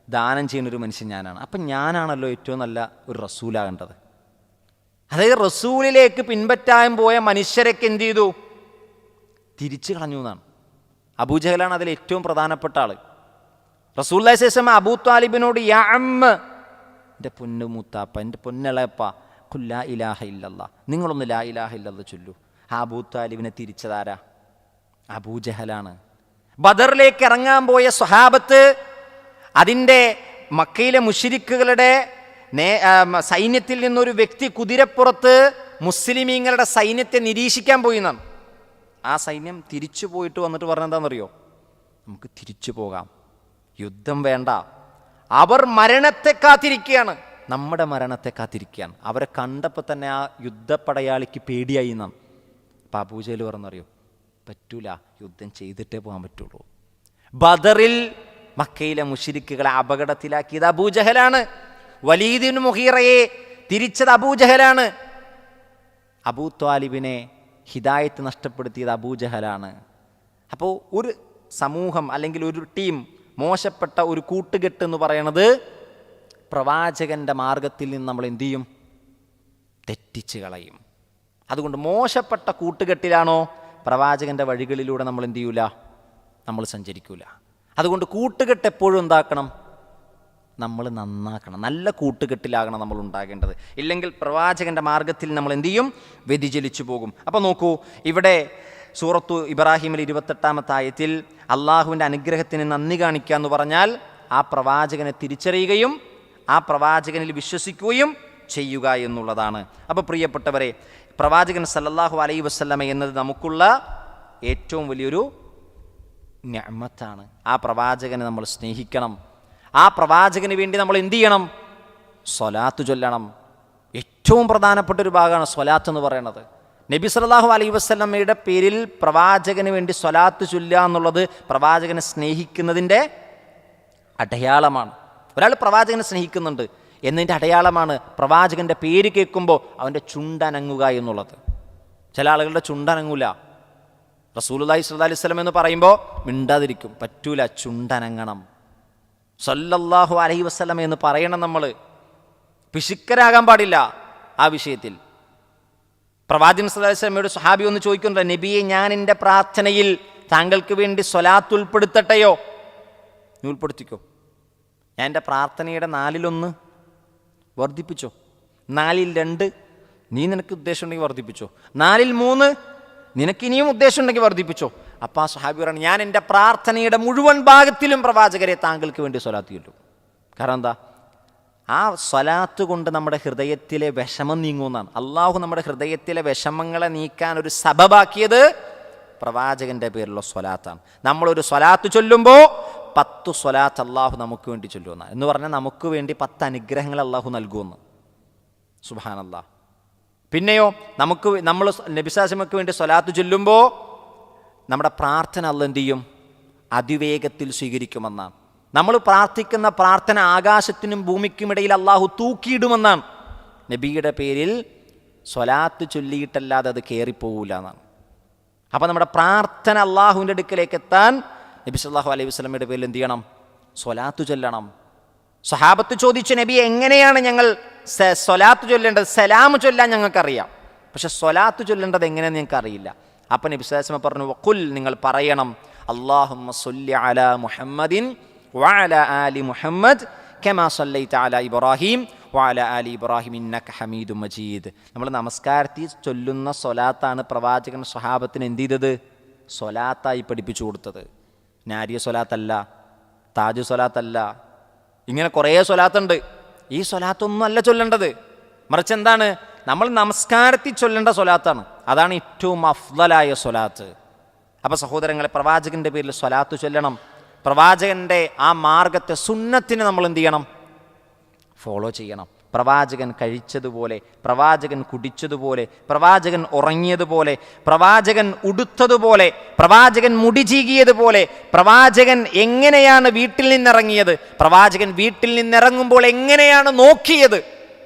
ദാനം ചെയ്യുന്നൊരു മനുഷ്യൻ ഞാനാണ്, അപ്പം ഞാനാണല്ലോ ഏറ്റവും നല്ല ഒരു റസൂലാകേണ്ടത്. അതായത് റസൂലിലേക്ക് പിൻപറ്റാൻ പോയ മനുഷ്യരൊക്കെ എന്ത് ചെയ്തു? തിരിച്ചു കളഞ്ഞു എന്നാണ്. അബൂജഹലാണ് അതിൽ ഏറ്റവും പ്രധാനപ്പെട്ട ആൾ. റസൂലുള്ളാഹി സ്വല്ലല്ലാഹു അലൈഹി വസല്ലം അബൂ ത്വാലിബിനോട് യാ അമ്മ, എൻ്റെ പൊന്നു മൂത്താപ്പ, എൻ്റെ പൊന്നിളയപ്പ, ഖുൽ ലാ ഇലാഹ ഇല്ലല്ലാഹ്, നിങ്ങളൊന്ന് ലാ ഇലാഹ ഇല്ലല്ലാഹ് ചൊല്ലു. ആ അബൂ ത്വാലിബിനെ തിരിച്ചതാരാ? അബൂജഹലാണ്. ബദറിലേക്ക് ഇറങ്ങാൻ പോയ സ്വഹാബത്ത് അതിൻ്റെ മക്കയിലെ മുശ്രിക്കുകളുടെ സൈന്യത്തിൽ നിന്നൊരു വ്യക്തി കുതിരപ്പുറത്ത് മുസ്ലിമീങ്ങളുടെ സൈന്യത്തെ നിരീക്ഷിക്കാൻ പോയി എന്നാണ്. ആ സൈന്യം തിരിച്ചു പോയിട്ട് വന്നിട്ട് പറഞ്ഞെന്താണെന്നറിയോ? നമുക്ക് തിരിച്ചു പോകാം, യുദ്ധം വേണ്ട. അവർ മരണത്തെ കാത്തിരിക്കുകയാണ്, നമ്മുടെ മരണത്തെ കാത്തിരിക്കുകയാണ്. അവരെ കണ്ടപ്പോൾ തന്നെ ആ യുദ്ധപ്പടയാളിക്ക് പേടിയായി എന്നാണ്. അപ്പം അബൂജഹൽ പറഞ്ഞറിയോ? പറ്റൂല, യുദ്ധം ചെയ്തിട്ടേ പോകാൻ പറ്റുള്ളൂ. ബദറിൽ മക്കയിലെ മുശ്രിക്കുകളെ അപകടത്തിലാക്കിയത് അബൂജഹലാണ്. വലീദ് ഇബ്നു മുഗീറയെ തിരിച്ചത് അബൂജഹലാണ്. അബൂ ത്വാലിബിനെ ഹിദായത്ത് നഷ്ടപ്പെടുത്തിയത് അബൂജഹലാണ്. അപ്പോൾ ഒരു സമൂഹം അല്ലെങ്കിൽ ഒരു ടീം, മോശപ്പെട്ട ഒരു കൂട്ടുകെട്ട് എന്ന് പറയുന്നത് പ്രവാചകൻ്റെ മാർഗത്തിൽ നിന്ന് നമ്മൾ എന്തു ചെയ്യും? തെറ്റിച്ച് കളയും. അതുകൊണ്ട് മോശപ്പെട്ട കൂട്ടുകെട്ടിലാണോ പ്രവാചകൻ്റെ വഴികളിലൂടെ നമ്മൾ എന്ത് ചെയ്യൂല? നമ്മൾ സഞ്ചരിക്കൂല. അതുകൊണ്ട് കൂട്ടുകെട്ട് എപ്പോഴും എന്താക്കണം? നമ്മൾ നന്നാക്കണം. നല്ല കൂട്ടുകെട്ടിലാകണം നമ്മൾ ഉണ്ടാകേണ്ടത്. ഇല്ലെങ്കിൽ പ്രവാചകൻ്റെ മാർഗത്തിൽ നമ്മൾ എന്തു ചെയ്യും? വ്യതിചലിച്ചു പോകും. അപ്പോൾ നോക്കൂ, ഇവിടെ സൂറത്തു ഇബ്രാഹീമിൽ 28-ാമത്തെ ആയത്തിൽ അള്ളാഹുവിൻ്റെ അനുഗ്രഹത്തിന് നന്ദി കാണിക്കുക എന്ന് പറഞ്ഞാൽ ആ പ്രവാചകനെ തിരിച്ചറിയുകയും ആ പ്രവാചകനിൽ വിശ്വസിക്കുകയും ചെയ്യുക എന്നുള്ളതാണ്. അപ്പോൾ പ്രിയപ്പെട്ടവരെ, പ്രവാചകൻ സല്ലല്ലാഹു അലൈഹി വസല്ലമ എന്നത് നമുക്കുള്ള ഏറ്റവും വലിയൊരു നിഅമത്താണ്. ആ പ്രവാചകനെ നമ്മൾ സ്നേഹിക്കണം. ആ പ്രവാചകന് വേണ്ടി നമ്മൾ എന്ത് ചെയ്യണം? സ്വലാത്ത് ചൊല്ലണം. ഏറ്റവും ഏറ്റവും പ്രധാനപ്പെട്ട ഒരു ഭാഗമാണ് സ്വലാത്ത് എന്ന് പറയുന്നത്. നബി സല്ലല്ലാഹു അലൈഹി വസല്ലമയുടെ പേരിൽ പ്രവാചകന് വേണ്ടി സ്വലാത്ത് ചൊല്ലുക എന്നുള്ളത് പ്രവാചകനെ സ്നേഹിക്കുന്നതിൻ്റെ അടയാളമാണ്. ഒരാൾ പ്രവാചകനെ സ്നേഹിക്കുന്നുണ്ട് എന്നതിൻ്റെ അടയാളമാണ് പ്രവാചകൻ്റെ പേര് കേൾക്കുമ്പോൾ അവൻ്റെ ചുണ്ടനങ്ങുക എന്നുള്ളത്. ചില ആളുകളുടെ ചുണ്ടനങ്ങൂല. റസൂലുള്ളാഹി സ്വല്ലല്ലാഹു അലൈഹി വസല്ലം എന്ന് പറയുമ്പോൾ മിണ്ടാതിരിക്കും, പറ്റൂല, ചുണ്ടനങ്ങണം. സല്ലല്ലാഹു അലൈഹി വസല്ലം എന്ന് പറയണം. നമ്മൾ പിശുക്കരാകാൻ പാടില്ല ആ വിഷയത്തിൽ. പ്രവാചകൻ സല്ലല്ലാഹു അലൈഹി വസല്ലമയുടെ സ്വഹാബി ഒന്ന് ചോദിക്കുന്നുണ്ട്, നബിയെ, ഞാൻ എൻ്റെ പ്രാർത്ഥനയിൽ താങ്കൾക്ക് വേണ്ടി സ്വലാത്ത് ഉൾപ്പെടുത്തട്ടെയോ? നീ ഉൾപ്പെടുത്തിക്കോ. ഞാൻ എൻ്റെ പ്രാർത്ഥനയുടെ 4/1 വർദ്ധിപ്പിച്ചോ, 4/2 നീ നിനക്ക് ഉദ്ദേശം ഉണ്ടെങ്കിൽ വർദ്ധിപ്പിച്ചോ, 4/3 നിനക്കിനിയും ഉദ്ദേശം ഉണ്ടെങ്കിൽ വർദ്ധിപ്പിച്ചോ. അപ്പം ആ സ്വഹാബി പറയണം, ഞാൻ എൻ്റെ പ്രാർത്ഥനയുടെ മുഴുവൻ ഭാഗത്തിലും പ്രവാചകരെ താങ്കൾക്ക് വേണ്ടി സ്വലാത്ത് ചൊല്ലും. കാരണം എന്താ? ആ സ്വലാത്ത് കൊണ്ട് നമ്മുടെ ഹൃദയത്തിലെ വിഷമം നീങ്ങുമെന്നാണ്. അള്ളാഹു നമ്മുടെ ഹൃദയത്തിലെ വിഷമങ്ങളെ നീക്കാൻ ഒരു സബബാക്കിയത് പ്രവാചകൻ്റെ പേരിലുള്ള സ്വലാത്താണ്. നമ്മളൊരു സ്വലാത്ത് ചൊല്ലുമ്പോൾ 10 സ്വലാത്ത് അള്ളാഹു നമുക്ക് വേണ്ടി ചൊല്ലുമെന്നാണ്. എന്ന് പറഞ്ഞാൽ നമുക്ക് വേണ്ടി 10 അനുഗ്രഹങ്ങൾ അള്ളാഹു നൽകുമെന്ന്. സുബ്ഹാനല്ലാഹ്. പിന്നെയോ നമ്മൾ നബി സല്ലല്ലാഹു അലൈഹി വസല്ലമക്ക് വേണ്ടി സ്വലാത്ത് ചൊല്ലുമ്പോൾ നമ്മുടെ പ്രാർത്ഥന അള്ളാഹു എന്ത് ചെയ്യും? അതിവേഗത്തിൽ സ്വീകരിക്കുമെന്നാണ്. നമ്മൾ പ്രാർത്ഥിക്കുന്ന പ്രാർത്ഥന ആകാശത്തിനും ഭൂമിക്കുമിടയിൽ അള്ളാഹു തൂക്കിയിടുമെന്നാണ്. നബിയുടെ പേരിൽ സ്വലാത്ത് ചൊല്ലിയിട്ടല്ലാതെ അത് കയറിപ്പോവില്ല എന്നാണ്. അപ്പം നമ്മുടെ പ്രാർത്ഥന അള്ളാഹുവിൻ്റെ അടുക്കലേക്ക് എത്താൻ നബി സല്ലല്ലാഹു അലൈഹി വസല്ലമയുടെ പേരിൽ എന്ത് ചെയ്യണം? സ്വലാത്ത് ചൊല്ലണം. സ്വഹാബത്ത് ചോദിച്ചു, നബി, എങ്ങനെയാണ് ഞങ്ങൾ സ്വലാത്ത് ചൊല്ലേണ്ടത്? സലാം ചൊല്ലാൻ ഞങ്ങൾക്കറിയാം, പക്ഷെ സ്വലാത്ത് ചൊല്ലേണ്ടത് എങ്ങനെയാണെന്ന് ഞങ്ങൾക്ക് അറിയില്ല. അപ്പം നബി സല്ലല്ലാഹു അലൈഹി വസല്ലം പറഞ്ഞു, വഖുൽ, നിങ്ങൾ പറയണം, അല്ലാഹുമ്മ സ്വല്ലി അലാ മുഹമ്മദിൻ വഅലാ ആലി മുഹമ്മദ് കമാ സല്ലൈത അലാ ഇബ്രാഹിം വഅലാ ആലി ഇബ്രാഹിം ഇന്നക ഹമീദും മജീദ്. നമ്മൾ നമസ്കാരത്തിൽ ചൊല്ലുന്ന സ്വലാത്താണ് പ്രവാചകൻ സ്വഹാബത്തിന് എന്ത് ചെയ്തത്? സ്വലാത്തായി പഠിപ്പിച്ചു കൊടുത്തത്. നാരിയ സ്വലാത്തല്ല, താജ് സ്വലാത്തല്ല, ഇങ്ങനെ കുറേ സ്വലാത്തുണ്ട്. ഈ സ്വലാത്തൊന്നും അല്ല ചൊല്ലേണ്ടത്, മറിച്ച് എന്താണ്? നമ്മൾ നമസ്കാരത്തിൽ ചൊല്ലേണ്ട സ്വലാത്താണ്. അതാണ് ഏറ്റവും അഫ്ളലായ സ്വലാത്ത്. അപ്പോൾ സഹോദരങ്ങളെ, പ്രവാചകൻ്റെ പേരിൽ സ്വലാത്ത് ചൊല്ലണം. പ്രവാചകൻ്റെ ആ മാർഗത്തെ, സുന്നത്തിനെ നമ്മൾ എന്ത് ചെയ്യണം? ഫോളോ ചെയ്യണം. പ്രവാചകൻ കഴിച്ചതുപോലെ, പ്രവാചകൻ കുടിച്ചതുപോലെ, പ്രവാചകൻ ഉറങ്ങിയതുപോലെ, പ്രവാചകൻ ഉടുത്തതുപോലെ, പ്രവാചകൻ മുടി ചീകിയതുപോലെ, പ്രവാചകൻ എങ്ങനെയാണ് വീട്ടിൽ നിന്നിറങ്ങിയത്, പ്രവാചകൻ വീട്ടിൽ നിന്നിറങ്ങുമ്പോൾ എങ്ങനെയാണ് നോക്കിയത്.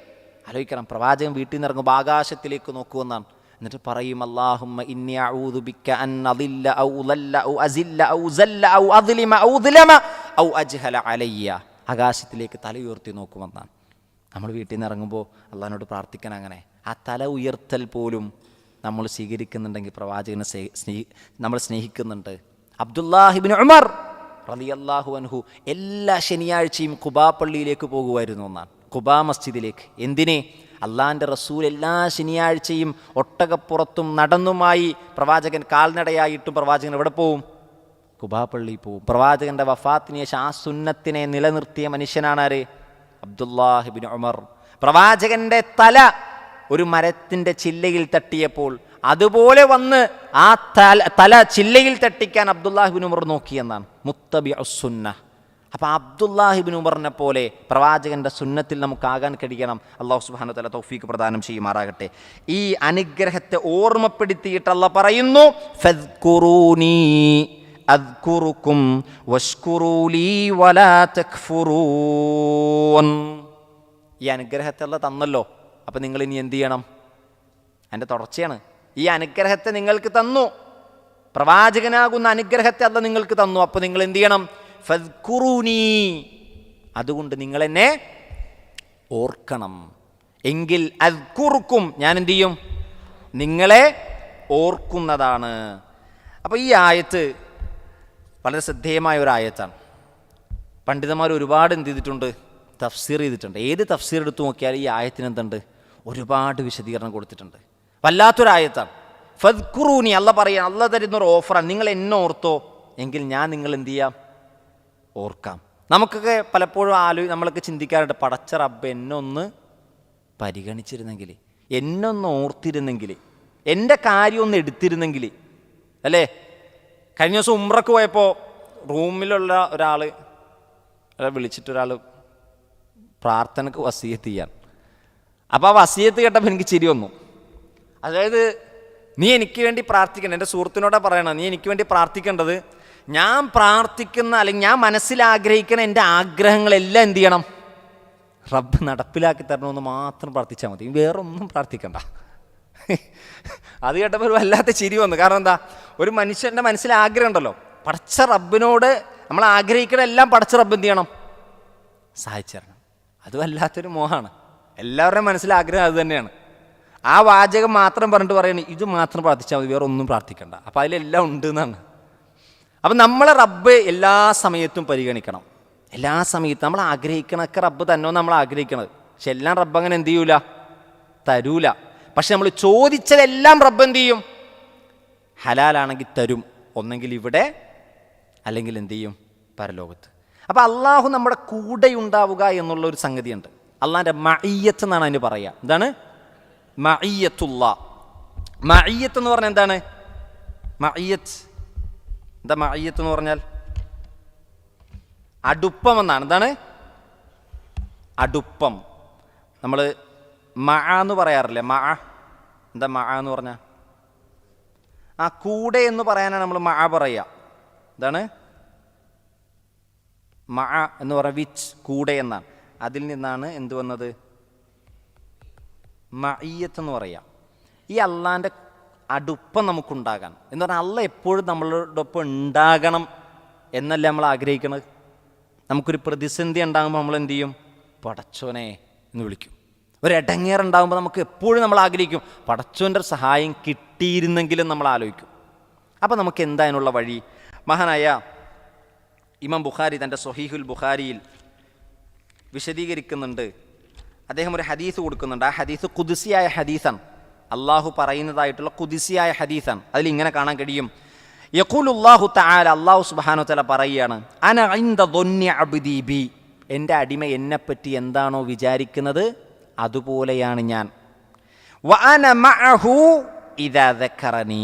ആലോചിക്കണം. പ്രവാചകൻ വീട്ടിൽ നിന്നിറങ്ങുമ്പോൾ ആകാശത്തിലേക്ക് നോക്കുമെന്നാണ്. എന്നിട്ട് പറയും, അല്ലാഹുമ്മ ഇന്നി അഊദു ബിക അൻ അദില്ല ഔ ഉളല്ല ഔ അസില്ല ഔ സല്ല ഔ അദ്ലിമ ഔ ഉദ്ലമ ഔ അജ്ഹല അലയ്യ. ആകാശത്തിലേക്ക് തല ഉയർത്തി നോക്കുമെന്നാണ്. നമ്മൾ വീട്ടിൽ നിന്ന് ഇറങ്ങുമ്പോൾ അള്ളാഹിനോട് പ്രാർത്ഥിക്കാൻ. അങ്ങനെ ആ തല ഉയർത്തൽ പോലും നമ്മൾ സ്വീകരിക്കുന്നുണ്ടെങ്കിൽ പ്രവാചകനെ നമ്മൾ സ്നേഹിക്കുന്നുണ്ട്. അബ്ദുല്ലാഹി ഇബ്നു ഉമർ റളിയല്ലാഹു അൻഹു എല്ലാ ശനിയാഴ്ചയും ഖുബാ പള്ളിയിലേക്ക് പോകുമായിരുന്നു എന്നാണ്, ഖുബാ മസ്ജിദിലേക്ക്. എന്തിനെ? അള്ളാഹിൻ്റെ റസൂൽ എല്ലാ ശനിയാഴ്ചയും ഒട്ടകപ്പുറത്തും നടന്നുമായി പ്രവാചകൻ കാൽനടയായിട്ടും പ്രവാചകൻ എവിടെ പോവും? ഖുബാ പള്ളിയിൽ പോവും. പ്രവാചകൻ്റെ വഫാത്തിന് ശേഷം ആ സുന്നത്തിനെ നിലനിർത്തിയ മനുഷ്യനാണ് ആര്? അബ്ദുല്ലാഹി ഇബ്നു ഉമർ. പ്രവാചകൻ്റെ തല ഒരു മരത്തിൻ്റെ ചില്ലയിൽ തട്ടിയപ്പോൾ അതുപോലെ വന്ന് ആ തല ചില്ലയിൽ തട്ടിക്കാൻ അബ്ദുല്ലാഹി ഇബ്നു ഉമർ നോക്കിയെന്നാണ്. മുത്തബിഉസ് സുന്ന. അപ്പോൾ അബ്ദുല്ലാഹി ഇബ്നു ഉമറിനെ പോലെ പ്രവാചകൻ്റെ സുന്നത്തിൽ നമുക്കാകാൻ കഴിയണം. അല്ലാഹു സുബ്ഹാനഹു വ തആല തൗഫീഖ് പ്രദാനം ചെയ്യുമാറാകട്ടെ. ഈ അനുഗ്രഹത്തെ ഓർമ്മപ്പെടുത്തിയിട്ട് അല്ലാഹു പറയുന്നു, ഫദ്കുറൂനി അദ്കുറുക്കും വഷ്കുറൂലി വലാ തക്ഫുറൂൻ. ഈ അനുഗ്രഹത്തെ അല്ലാഹു തന്നല്ലോ, അപ്പം നിങ്ങൾ ഇനി എന്ത് ചെയ്യണം? അതിൻ്റെ തുടർച്ചയാണ്. ഈ അനുഗ്രഹത്തെ നിങ്ങൾക്ക് തന്നു, പ്രവാചകനാകുന്ന അനുഗ്രഹത്തെ അല്ലാഹു നിങ്ങൾക്ക് തന്നു. അപ്പോൾ നിങ്ങൾ എന്ത് ചെയ്യണം? ഫദ്കുറൂനി, അതുകൊണ്ട് നിങ്ങൾ എന്നെ ഓർക്കണം. എങ്കിൽ അദ്കുറുക്കും, ഞാൻ എന്ത് ചെയ്യും? നിങ്ങളെ ഓർക്കുന്നതാണ്. അപ്പോൾ ഈ ആയത്ത് വളരെ ശ്രദ്ധേയമായ ഒരു ആയത്താണ്. പണ്ഡിതന്മാർ ഒരുപാട് എന്ത് ചെയ്തിട്ടുണ്ട്? തഫ്സീർ ചെയ്തിട്ടുണ്ട്. ഏത് തഫ്സീർ എടുത്തു നോക്കിയാലും ഈ ആയത്തിന് എന്തുണ്ട്? ഒരുപാട് വിശദീകരണം കൊടുത്തിട്ടുണ്ട്. വല്ലാത്തൊരായത്താണ്. ഫദ്കുറൂനി, അല്ല പറയാം, അല്ല തരുന്നൊരു ഓഫറാണ്. നിങ്ങൾ എന്നെ ഓർത്തോ, എങ്കിൽ ഞാൻ നിങ്ങൾ എന്ത് ചെയ്യാം? ഓർക്കാം. നമുക്കൊക്കെ പലപ്പോഴും നമ്മളൊക്കെ ചിന്തിക്കാറുണ്ട്, പടച്ച റബ്ബ് എന്നെ ഒന്ന് പരിഗണിച്ചിരുന്നെങ്കിൽ, എന്നെ ഒന്ന് ഓർത്തിരുന്നെങ്കിൽ, എൻ്റെ കാര്യം ഒന്ന് എടുത്തിരുന്നെങ്കിൽ, അല്ലേ? കഴിഞ്ഞ ദിവസം ഉംറക്ക് പോയപ്പോൾ റൂമിലുള്ള ഒരാൾ വിളിച്ചിട്ടൊരാൾ പ്രാർത്ഥനക്ക് വസിയത്ത് ചെയ്യാൻ. അപ്പോൾ ആ വസിയത്ത് കേട്ടപ്പോൾ എനിക്ക് ചിരി വന്നു. അതായത് നീ എനിക്ക് വേണ്ടി പ്രാർത്ഥിക്കണം, എൻ്റെ സുഹൃത്തിനോടാ പറയണം, നീ എനിക്ക് വേണ്ടി പ്രാർത്ഥിക്കേണ്ടത് ഞാൻ പ്രാർത്ഥിക്കുന്ന അല്ലെങ്കിൽ ഞാൻ മനസ്സിലാഗ്രഹിക്കുന്ന എൻ്റെ ആഗ്രഹങ്ങളെല്ലാം എന്ത് ചെയ്യണം, റബ്ബ് നടപ്പിലാക്കി തരണമെന്ന് മാത്രം പ്രാർത്ഥിച്ചാൽ മതി, വേറെ ഒന്നും പ്രാർത്ഥിക്കണ്ട. അത് കേട്ടപ്പോൾ ഒരു വല്ലാത്ത ചിരി വന്നു. കാരണം എന്താ, ഒരു മനുഷ്യൻ്റെ മനസ്സിൽ ആഗ്രഹം ഉണ്ടല്ലോ, പടച്ച റബ്ബിനോട് നമ്മൾ ആഗ്രഹിക്കുന്ന എല്ലാം പടച്ച റബ്ബ് എന്ത് ചെയ്യണം, സഹായിച്ചു തരണം. അത് വല്ലാത്തൊരു മോഹമാണ്. എല്ലാവരുടെയും മനസ്സിൽ ആഗ്രഹം അത് തന്നെയാണ്. ആ വാചകം മാത്രം പറഞ്ഞിട്ട് പറയണേ ഇത് മാത്രം പ്രാർത്ഥിച്ചാൽ മതി, വേറെ ഒന്നും പ്രാർത്ഥിക്കണ്ട. അപ്പോൾ അതിലെല്ലാം ഉണ്ട് എന്നാണ്. അപ്പം നമ്മളെ റബ്ബ് എല്ലാ സമയത്തും പരിഗണിക്കണം. എല്ലാ സമയത്തും നമ്മൾ ആഗ്രഹിക്കണൊക്കെ റബ്ബ് തന്നെ നമ്മൾ ആഗ്രഹിക്കണത്. പക്ഷെ എല്ലാം റബ്ബ് അങ്ങനെ എന്ത് ചെയ്യൂല, തരൂല. പക്ഷെ നമ്മൾ ചോദിച്ചതെല്ലാം റബ്ബ് എന്ത് ചെയ്യും, ഹലാലാണെങ്കിൽ തരും. ഒന്നെങ്കിൽ ഇവിടെ, അല്ലെങ്കിൽ എന്ത് ചെയ്യും, പരലോകത്ത്. അപ്പം അള്ളാഹു നമ്മുടെ കൂടെ ഉണ്ടാവുക എന്നുള്ളൊരു സംഗതിയുണ്ട്. അള്ളാഹിൻ്റെ മഅയ്യത്ത് എന്നാണ് അതിന് പറയുക. എന്താണ് മഅയ്യത്തുള്ള? മഅയ്യത്ത് എന്ന് പറഞ്ഞാൽ എന്താണ്? മഅയ്യത്ത് എന്താ? മഅയ്യത്ത് എന്ന് പറഞ്ഞാൽ അടുപ്പം എന്നാണ്. എന്താണ് അടുപ്പം? നമ്മൾ മഅ എന്ന് പറയാറില്ലേ, മഅ. എന്താ മഅ എന്ന് പറഞ്ഞാൽ? ആ കൂടെ എന്ന് പറയാനാണ് നമ്മൾ മഅ പറയുക. എന്താണ് മഅ എന്ന് പറഞ്ഞാൽ? വിച്ച്, കൂടെ എന്നാണ്. അതിൽ നിന്നാണ് എന്ത് വന്നത്, മഅയ്യത്ത് എന്ന് പറയുക. ഈ അള്ളാൻ്റെ അടുപ്പം നമുക്കുണ്ടാകാൻ എന്ന് പറഞ്ഞാൽ അള്ള എപ്പോഴും നമ്മളോടൊപ്പം ഉണ്ടാകണം എന്നല്ല നമ്മൾ ആഗ്രഹിക്കുന്നത്. നമുക്കൊരു പ്രതിസന്ധി ഉണ്ടാകുമ്പോൾ നമ്മൾ എന്ത് ചെയ്യും, പടച്ചോനെ എന്ന് വിളിക്കും. ഒരു ഇടങ്ങേറുണ്ടാകുമ്പോൾ നമുക്ക് എപ്പോഴും നമ്മൾ ആഗ്രഹിക്കും പടച്ചോൻ്റെ സഹായം കിട്ടിയിരുന്നെങ്കിലും നമ്മൾ ആലോചിക്കും. അപ്പോൾ നമുക്ക് എന്തായതിനുള്ള വഴി? മഹാനായ ഇമാം ബുഖാരി തൻ്റെ സ്വഹീഹുൽ ബുഖാരിയിൽ വിശദീകരിക്കുന്നുണ്ട്. അദ്ദേഹം ഒരു ഹദീസ് കൊടുക്കുന്നുണ്ട്. ആ ഹദീസ് ഖുദ്സിയായ ഹദീസാണ്, അള്ളാഹു പറയുന്നതായിട്ടുള്ള ഖുദ്സിയായ ഹദീസാണ്. അതിലിങ്ങനെ കാണാൻ കഴിയും, യഖൂലുല്ലാഹു തആല, അള്ളാഹു സുബ്ഹാനഹു വ തആല പറയുകയാണ്, അന ഇൻദ ദുന്നി അബ്ദി ബി, എൻ്റെ അടിമ എന്നെപ്പറ്റി എന്താണോ വിചാരിക്കുന്നത് അതുപോലെയാണ് ഞാൻ. വ അന മഅഹു ഇദാ ദക്കറനീ,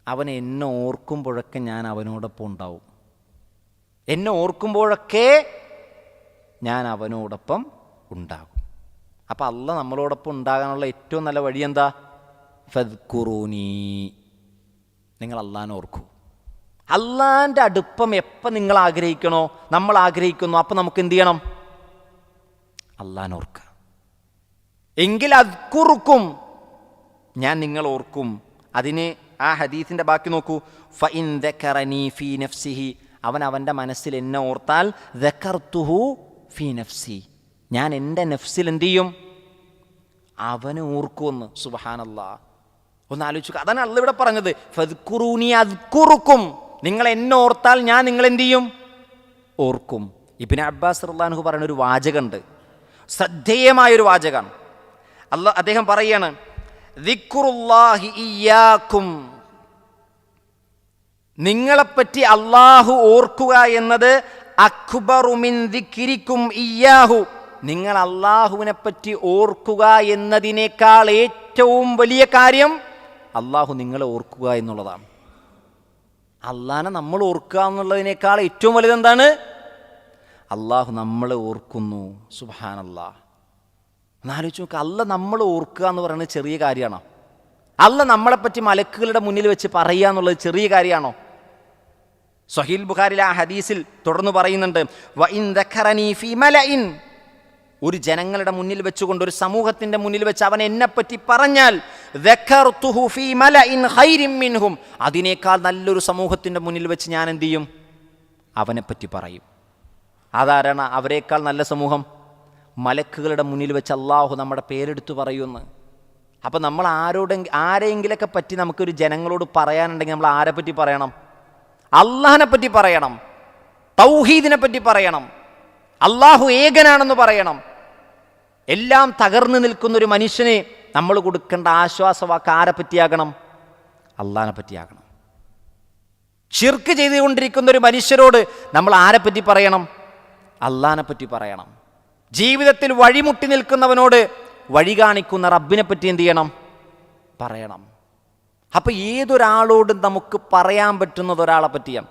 അവൻ എന്നെ ഓർക്കുമ്പോഴൊക്കെ ഞാൻ അവനോടൊപ്പം ഉണ്ടാവും. എന്നെ ഓർക്കുമ്പോഴൊക്കെ ഞാൻ അവനോടൊപ്പം ഉണ്ടാകും. അപ്പം അള്ളാഹ് നമ്മളോടൊപ്പം ഉണ്ടാകാനുള്ള ഏറ്റവും നല്ല വഴി എന്താ? ഫദ്കുറൂനി, നിങ്ങൾ അള്ളാഹിനെ ഓർക്കൂ. അള്ളാഹിൻ്റെ അടുപ്പം എപ്പം നിങ്ങൾ ആഗ്രഹിക്കണോ, നമ്മൾ ആഗ്രഹിക്കുന്നു, അപ്പം നമുക്ക് എന്ത് ചെയ്യണം? അള്ളാഹിനെ ഓർക്കുക. എങ്കിൽ അദ്കുറുക്കും, ഞാൻ നിങ്ങൾ ഓർക്കും. അതിന് ആ ഹദീസിൻ്റെ ബാക്കി നോക്കൂ, ഫഇൻ ദക്കറനി ഫീ നഫ്സിഹി, അവൻ അവൻ്റെ മനസ്സിൽ എന്നെ ഓർത്താൽ ദക്കർതുഹു ഫീ നഫ്സി, ഞാൻ എൻ്റെ നഫ്സിൽ എന്ത് ചെയ്യും? അവനെ ഓർക്കുമെന്ന്. സുബ്ഹാനല്ലാഹ്, ഒന്ന് ആലോചിക്കുക. അതാണ് അള്ളാഹ് ഇവിടെ പറഞ്ഞത്, ഫദ്കുറൂനി അദ്കുറുക്കും, നിങ്ങൾ എന്നെ ഓർത്താൽ ഞാൻ നിങ്ങൾ എന്ത് ചെയ്യും? ഓർക്കും. ഇബ്നു അബ്ബാസ് റളിയല്ലാഹു അൻഹു പറയുന്ന ഒരു വാചകമുണ്ട്, ശ്രദ്ധേയമായൊരു വാചകമാണ്. അദ്ദേഹം പറയാണ്, ദിക്റുല്ലാഹി ഇയ്യാക്കും, നിങ്ങളെപ്പറ്റി അള്ളാഹു ഓർക്കുക എന്നത് അക്ബറു മിൻ ദിക്രിക്കും ഇയ്യാഹു, നിങ്ങൾ അള്ളാഹുവിനെ പറ്റി ഓർക്കുക എന്നതിനേക്കാൾ ഏറ്റവും വലിയ കാര്യം അള്ളാഹു നിങ്ങളെ ഓർക്കുക എന്നുള്ളതാണ്. അള്ളാഹിനെ നമ്മൾ ഓർക്കുക എന്നുള്ളതിനേക്കാൾ ഏറ്റവും വലുതെന്താണ്? അള്ളാഹു നമ്മളെ ഓർക്കുന്നു. സുബ്ഹാനല്ലാഹ്, ഒന്നാലോചിച്ച് നോക്കുക. അള്ളാഹ് നമ്മൾ ഓർക്കുക എന്ന് പറയുന്നത് ചെറിയ കാര്യമാണോ? അള്ളാഹ് നമ്മളെപ്പറ്റി മലക്കുകളുടെ മുന്നിൽ വെച്ച് പറയുക എന്നുള്ളത് ചെറിയ കാര്യമാണോ? സ്വഹീൽ ബുഖാരിലെ ആ ഹദീസിൽ തുടർന്ന് പറയുന്നുണ്ട്, വഇൻ ദക്കറനി ഫീ മലഇൻ, ഒരു ജനങ്ങളുടെ മുന്നിൽ വെച്ചുകൊണ്ട്, ഒരു സമൂഹത്തിൻ്റെ മുന്നിൽ വെച്ച് അവൻ എന്നെപ്പറ്റി പറഞ്ഞാൽ, ദക്കർതുഹു ഫീ മലഇൻ ഖൈരിൻ മിൻഹും, അതിനേക്കാൾ നല്ലൊരു സമൂഹത്തിൻ്റെ മുന്നിൽ വെച്ച് ഞാൻ എന്ത് ചെയ്യും? അവനെപ്പറ്റി പറയും. അതാരാണ് അവരെക്കാൾ നല്ല സമൂഹം? മലക്കുകളുടെ മുന്നിൽ വെച്ച് അള്ളാഹു നമ്മുടെ പേരെടുത്ത് പറയുമെന്ന്. അപ്പം നമ്മൾ ആരെങ്കിലൊക്കെ പറ്റി നമുക്കൊരു ജനങ്ങളോട് പറയാനുണ്ടെങ്കിൽ നമ്മൾ ആരെ പറ്റി പറയണം? അള്ളാഹിനെ പറ്റി പറയണം, തൗഹീദിനെ പറ്റി പറയണം, അള്ളാഹു ഏകനാണെന്ന് പറയണം. എല്ലാം തകർന്നു നിൽക്കുന്ന ഒരു മനുഷ്യനെ നമ്മൾ കൊടുക്കേണ്ട ആശ്വാസവാക്ക് ആരെ പറ്റിയാകണം? അള്ളാഹിനെ പറ്റിയാകണം. ശിർക്ക് ചെയ്തുകൊണ്ടിരിക്കുന്ന ഒരു മനുഷ്യരോട് നമ്മൾ ആരെ പറ്റി പറയണം? അള്ളാഹിനെ പറ്റി പറയണം. ജീവിതത്തിൽ വഴിമുട്ടി നിൽക്കുന്നവനോട് വഴി കാണിക്കുന്ന റബ്ബിനെ പറ്റി എന്ത് ചെയ്യണം? പറയണം. അപ്പം ഏതൊരാളോടും നമുക്ക് പറയാൻ പറ്റുന്നത് ഒരാളെ പറ്റിയാണ്,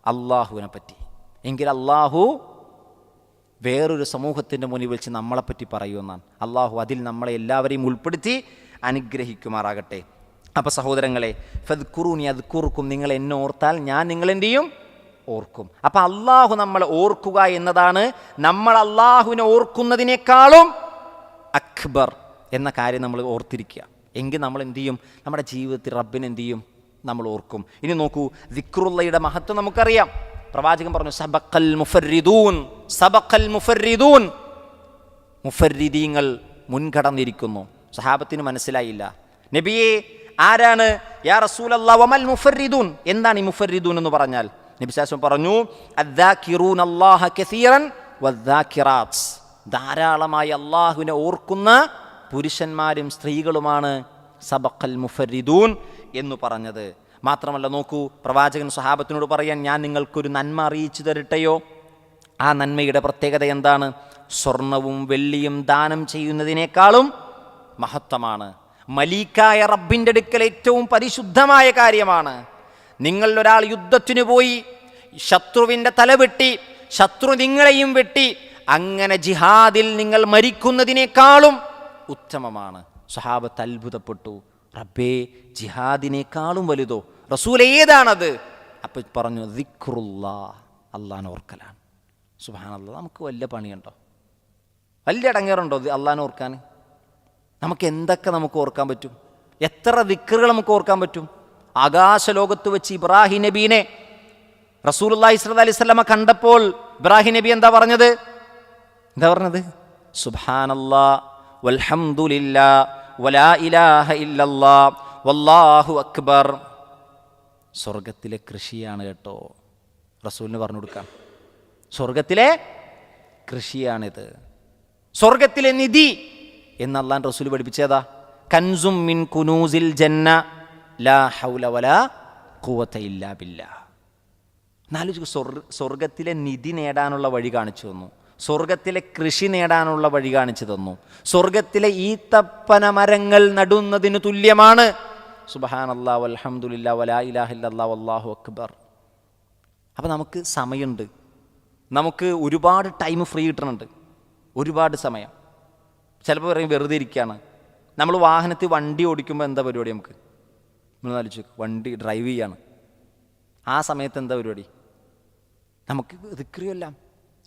അള്ളാഹുവിനെ പറ്റി. എങ്കിൽ അള്ളാഹു വേറൊരു സമൂഹത്തിൻ്റെ മുന്നിൽ വെച്ച് നമ്മളെപ്പറ്റി പറയുമെന്നാണ്. അള്ളാഹു അതിൽ നമ്മളെ എല്ലാവരെയും ഉൾപ്പെടുത്തി അനുഗ്രഹിക്കുമാറാകട്ടെ. അപ്പോൾ സഹോദരങ്ങളെ, ഫദ്കുറൂനി അദ്കുറുക്കും, നിങ്ങൾ എന്നെ ഓർത്താൽ ഞാൻ നിങ്ങളെന്ത് ചെയ്യും? ഓർക്കും. അപ്പം അള്ളാഹു നമ്മളെ ഓർക്കുക എന്നതാണ് നമ്മൾ അള്ളാഹുവിനെ ഓർക്കുന്നതിനേക്കാളും അക്ബർ എന്ന കാര്യം നമ്മൾ ഓർത്തിരിക്കുക. എങ്കിൽ നമ്മൾ എന്ത് ചെയ്യും? നമ്മുടെ ജീവിതത്തിൽ റബ്ബിനെ എന്ത് ചെയ്യും? നമ്മൾ ഓർക്കും. ഇനി നോക്കൂ, ദിക്റുള്ളയുടെ മഹത്വം നമുക്കറിയാം. പ്രവാചകൻ പറഞ്ഞു, സബഖൽ മുഫർരിദൂൻ, സബഖൽ മുഫർരിദൂൻ, മുഫർരിദീങ്ങൾ മുൻകടന്നിരിക്കുന്നു. സഹാബത്തിന് മനസ്സിലായില്ല, നബിയെ ആരാണ് യാ റസൂലല്ലാഹ് വമൽ മുഫർരിദൂൻ, എന്താണ് ഈ മുഫർരിദൂൻ എന്ന് പറഞ്ഞാൽ? നബി സല്ലല്ലാഹു അലൈഹി വസല്ലം പറഞ്ഞു, അദ്ദാകിറൂനല്ലാഹ കസീറൻ വദ്ദാകിറാത്ത്, ധാരാളമായി അള്ളാഹുവിനെ ഓർക്കുന്ന പുരുഷന്മാരും സ്ത്രീകളുമാണ് സബഖൽ മുഫർരിദൂൻ എന്ന് പറഞ്ഞത്. മാത്രമല്ല, നോക്കൂ, പ്രവാചകൻ സ്വഹാബത്തിനോട് പറയാൻ, ഞാൻ നിങ്ങൾക്കൊരു നന്മ അറിയിച്ചു തരട്ടെയോ? ആ നന്മയുടെ പ്രത്യേകത എന്താണ്? സ്വർണവും വെള്ളിയും ദാനം ചെയ്യുന്നതിനേക്കാളും മഹത്വമാണ്. മലീക്കായ റബ്ബിൻ്റെ അടുക്കൽ ഏറ്റവും പരിശുദ്ധമായ കാര്യമാണ്. നിങ്ങളിലൊരാൾ യുദ്ധത്തിന് പോയി ശത്രുവിൻ്റെ തല വെട്ടി, ശത്രു നിങ്ങളെയും വെട്ടി, അങ്ങനെ ജിഹാദിൽ നിങ്ങൾ മരിക്കുന്നതിനേക്കാളും ഉത്തമമാണ്. സ്വഹാബത്ത് അത്ഭുതപ്പെട്ടു, റബ്ബേ, ജിഹാദിനേക്കാളും വലുതോ റസൂൽ, ഏതാണത്? അപ്പോൾ പറഞ്ഞു, ദിക്റുല്ലാഹ്, അള്ളാഹനെ ഓർക്കലാണ്. സുബ്ഹാനല്ലാഹ്, നമുക്ക് വലിയ പണിയുണ്ടോ? വലിയ ഇടങ്ങേറുണ്ടോ അള്ളാഹനെ ഓർക്കാൻ? നമുക്ക് എന്തൊക്കെ നമുക്ക് ഓർക്കാൻ പറ്റും? എത്ര ദിക്റുകൾ നമുക്ക് ഓർക്കാൻ പറ്റും? ആകാശലോകത്ത് വെച്ച് ഇബ്രാഹിം നബീനെ റസൂലുള്ളാഹി സ്വല്ലല്ലാഹി അലൈഹി വസല്ലമ കണ്ടപ്പോൾ ഇബ്രാഹിം നബി എന്താ പറഞ്ഞത്? സുബ്ഹാനല്ലാഹ് വൽഹംദുലില്ലാഹ് വലാ ഇലാഹ ഇല്ലല്ലാഹ് വല്ലാഹു അക്ബർ. സ്വർഗത്തിലെ കൃഷിയാണ് കേട്ടോ, റസൂലിന് പറഞ്ഞു കൊടുക്കാം. സ്വർഗത്തിലെ കൃഷിയാണിത്, സ്വർഗത്തിലെ നിധി എന്ന് അല്ലാഹു റസൂൽ പഠിപ്പിച്ചതാ. കൻസും മിൻ കുനൂസിൽ ജന്ന ലാ ഹൗല വലാ ഖുവത ഇല്ലാ ബില്ലാഹ്. സ്വർഗത്തിലെ നിധി നേടാനുള്ള വഴി കാണിച്ചു തന്നു, സ്വർഗത്തിലെ കൃഷി നേടാനുള്ള വഴി കാണിച്ചു തന്നു, സ്വർഗത്തിലെ ഈത്തപ്പന മരങ്ങൾ നടുന്നതിന് തുല്യമാണ്. സുബ്ഹാനല്ലാഹ് വൽഹംദുലില്ലാഹ് വലാ ഇലാഹ ഇല്ലല്ലാഹ് വല്ലാഹു അക്ബർ. അപ്പം നമുക്ക് സമയമുണ്ട്, നമുക്ക് ഒരുപാട് ടൈം ഫ്രീ കിട്ടുന്നുണ്ട്, ഒരുപാട് സമയം. ചിലപ്പോൾ പറയും വെറുതെ ഇരിക്കുകയാണ്. നമ്മൾ വാഹനത്തിൽ വണ്ടി ഓടിക്കുമ്പോൾ എന്താ പരിപാടി? നമുക്ക് നമ്മൾ ആലോചിച്ച്, വണ്ടി ഡ്രൈവ് ചെയ്യാണ്, ആ സമയത്ത് എന്താ പരിപാടി? നമുക്ക് ദിക്റിയെല്ലാം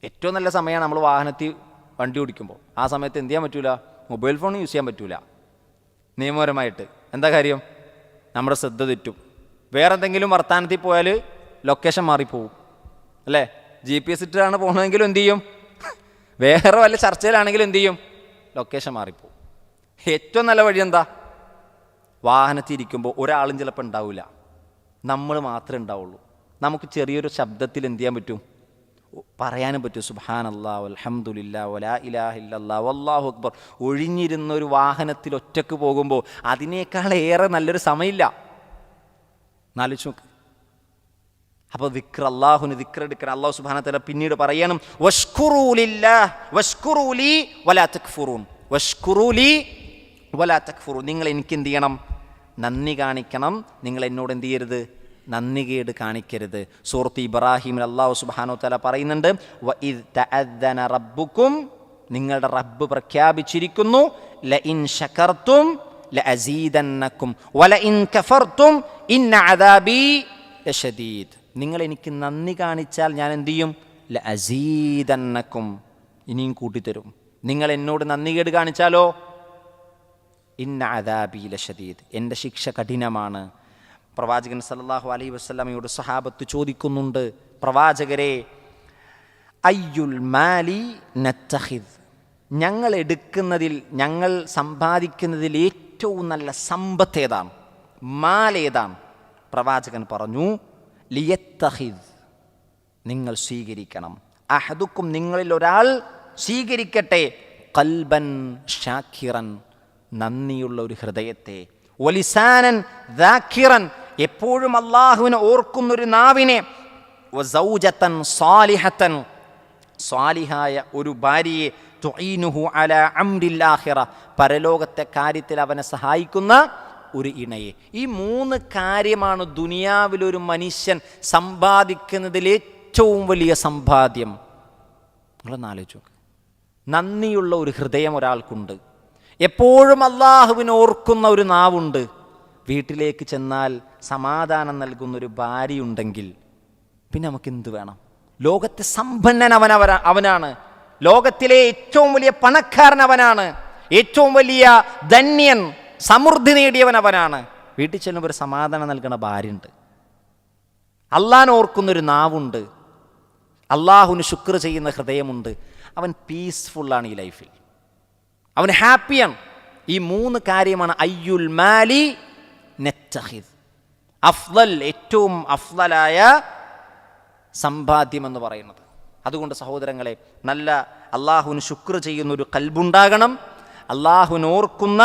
ഏറ്റവും നല്ല സമയമാണ് നമ്മൾ വാഹനത്തിൽ വണ്ടി ഓടിക്കുമ്പോൾ. ആ സമയത്ത് എന്ത് ചെയ്യാൻ പറ്റൂല? മൊബൈൽ ഫോൺ യൂസ് ചെയ്യാൻ പറ്റൂല നിയമപരമായിട്ട്. എന്താ കാര്യം? നമ്മുടെ ശ്രദ്ധ തെറ്റും. വേറെ എന്തെങ്കിലും വർത്താനത്തിൽ പോയാൽ ലൊക്കേഷൻ മാറിപ്പോവും, അല്ലേ? GPS ഇട്ടാണ് പോകുന്നതെങ്കിലും എന്തു ചെയ്യും? വേറെ വല്ല ചർച്ചയിലാണെങ്കിലും എന്തു ചെയ്യും? ലൊക്കേഷൻ മാറിപ്പോവും. ഏറ്റവും നല്ല വഴി എന്താ? വാഹനത്തിൽ ഇരിക്കുമ്പോൾ ഒരാളും ചിലപ്പോൾ ഉണ്ടാവില്ല, നമ്മൾ മാത്രമേ ഉണ്ടാവുള്ളൂ. നമുക്ക് ചെറിയൊരു ശബ്ദത്തിൽ എന്ത് ചെയ്യാൻ പറ്റും? പറയാനും പറ്റും, സുബ്ഹാനല്ലാഹ് വൽഹംദുലില്ലാഹ് വലാ ഇലാഹ ഇല്ലല്ലാഹ് വല്ലാഹു അക്ബർ. ഒഴിഞ്ഞിരുന്ന ഒരു വാഹനത്തിൽ ഒറ്റക്ക് പോകുമ്പോൾ അതിനേക്കാൾ ഏറെ നല്ലൊരു സമയമില്ല. നാലിച്ചു നോക്ക്. അപ്പോൾ ദിക്ർ, അള്ളാഹുവിന് ദിക്ർ എടുക്കണം. അള്ളാഹു സുബ്ഹാനഹു വ തആല പിന്നീട് പറയണം, വഷ്കുറൂ ലില്ലാഹ് വഷ്കുറൂ ലീ വലാ തക്ഫുറൂൻ, വഷ്കുറൂ ലീ വലാ തക്ഫുറൂൻ. നിങ്ങൾ എനിക്ക് എന്ത് ചെയ്യണം? നന്ദി കാണിക്കണം. നിങ്ങൾ എന്നോട് എന്ത് ചെയ്യരുത്? നന്ദികേട് കാണിക്കരുത്. സൂറത്ത് ഇബ്രാഹിമിൽ അല്ലാഹു സുബ്ഹാനഹു വ തആല പറയുന്നുണ്ട്, വഇദ് തഅദ്ദന റബ്ബുക്കും, നിങ്ങളുടെ റബ്ബ് പ്രഖ്യാപിച്ചിരിക്കുന്നു, ലഇൻ ശകർതും ലഅസീദന്നക്കും വലഇൻ കഫർതും ഇന്ന അദാബി ലശദീദ്. നിങ്ങൾ എനിക്ക് നന്ദി കാണിച്ചാൽ ഞാൻ എന്ത് ചെയ്യും? ലഅസീദന്നക്കും, ഇനിയും കൂട്ടിത്തരും. നിങ്ങൾ എന്നോട് നന്ദികേട് കാണിച്ചാലോ, ഇന്ന അദാബി ലശദീദ്, എൻ്റെ ശിക്ഷ കഠിനമാണ്. പ്രവാചകൻ സല്ലല്ലാഹു അലൈഹി വസല്ലമയോട് സഹാബത്ത് ചോദിക്കുന്നുണ്ട്, പ്രവാചകരെ, അയ്യുൽ മാലി നത്തഖിദ്, ഞങ്ങൾ എടുക്കുന്നതിൽ, ഞങ്ങൾ സമ്പാദിക്കുന്നതിൽ ഏറ്റവും നല്ല സമ്പത്ത് ഏതാണ്? മാൽ ഏതാണ്? പ്രവാചകൻ പറഞ്ഞു, ലിയത്തഖിദ്, നിങ്ങൾ സ്വീകരിക്കണം. അഹദുക്കും, നിങ്ങളിൽ ഒരാൾ സ്വീകരിക്കട്ടെ, ഖൽബൻ ഷാക്കിറൻ, നന്ദിയുള്ള ഒരു ഹൃദയത്തെ, വലിസാനൻ ദാക്കിറൻ, എപ്പോഴും അള്ളാഹുവിനെ ഓർക്കുന്നൊരു നാവിനെ, വസൗജതൻ സാലിഹതൻ, സ്വാലിഹായ ഒരു ഭാര്യയെ, തുഈനുഹു അലാ അംരിൽ ആഖിറ, പരലോകത്തെ കാര്യത്തിൽ അവനെ സഹായിക്കുന്ന ഒരു ഇണയെ. ഈ 3 കാര്യമാണ് ദുനിയാവിലൊരു മനുഷ്യൻ സമ്പാദിക്കുന്നതിൽ ഏറ്റവും വലിയ സമ്പാദ്യം. നിങ്ങളൊന്ന് ആലോചിച്ച് നോക്ക്. നന്ദിയുള്ള ഒരു ഹൃദയം ഒരാൾക്കുണ്ട്, എപ്പോഴും അള്ളാഹുവിനെ ഓർക്കുന്ന ഒരു നാവുണ്ട്, വീട്ടിലേക്ക് ചെന്നാൽ സമാധാനം നൽകുന്നൊരു ഭാര്യയുണ്ടെങ്കിൽ പിന്നെ നമുക്ക് എന്ത് വേണം? ലോകത്തെ സമ്പന്നൻ അവനാണ്, ലോകത്തിലെ ഏറ്റവും വലിയ പണക്കാരൻ അവനാണ്, ഏറ്റവും വലിയ ധന്യൻ, സമൃദ്ധി നേടിയവൻ അവനാണ്. വീട്ടിൽ ചെല്ലുമ്പോൾ ഒരു സമാധാനം നൽകുന്ന ഭാര്യയുണ്ട്, അള്ളാഹിനെ ഓർക്കുന്നൊരു നാവുണ്ട്, അള്ളാഹുവിന് ശുക്ർ ചെയ്യുന്ന ഹൃദയമുണ്ട്. അവൻ പീസ്ഫുള്ളാണ് ഈ ലൈഫിൽ, അവൻ ഹാപ്പിയാണ്. ഈ 3 കാര്യമാണ് അയ്യുൽ മാലി നത്തഖിദ്, അഫ്ളൽ, ഏറ്റവും അഫ്ളലായ സമ്പാദ്യം എന്ന് പറയുന്നത്. അതുകൊണ്ട് സഹോദരങ്ങളെ, നല്ല അള്ളാഹുവിന് ശുക്ർ ചെയ്യുന്ന ഒരു കൽബുണ്ടാകണം, അള്ളാഹുവിനെ ഓർക്കുന്ന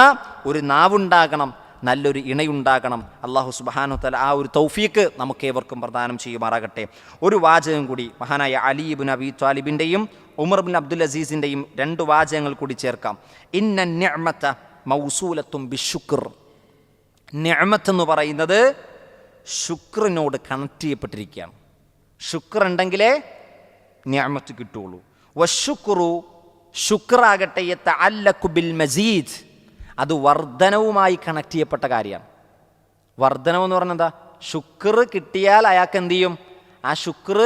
ഒരു നാവുണ്ടാകണം, നല്ലൊരു ഇണയുണ്ടാകണം. അള്ളാഹു സുബ്ഹാനഹു വ തആല ആ ഒരു തൗഫീക്ക് നമുക്കേവർക്കും പ്രദാനം ചെയ്യുമാറാകട്ടെ. ഒരു വാചകം കൂടി മഹാനായ അലി ഇബ്നു അബീ ത്വാലിബിൻ്റെയും ഉമർ ബിൻ അബ്ദുൽ അസീസിൻ്റെയും 2 വാചകങ്ങൾ കൂടി ചേർക്കാം. ഇന്ന നിഅമത മൗസൂലത്തും ബിശുക്ർ. നിഅമത്ത് എന്ന് പറയുന്നത് ശുക്രിനോട് കണക്ട് ചെയ്യപ്പെട്ടിരിക്കുകയാണ്. ശുക്ർ ഉണ്ടെങ്കിലേ നിഅമത്ത് കിട്ടുള്ളൂ. വശുക്രു, ശുക്രാകട്ടെ, യതഅല്ലഖു ബിൽ മസീദ്, അത് വർധനവുമായി കണക്ട് ചെയ്യപ്പെട്ട കാര്യമാണ്. വർധനവ് എന്ന് പറഞ്ഞാൽ എന്താ? ശുക്ർ കിട്ടിയാൽ അയാൾക്ക് എന്ത് ചെയ്യും? ആ ശുക്ർ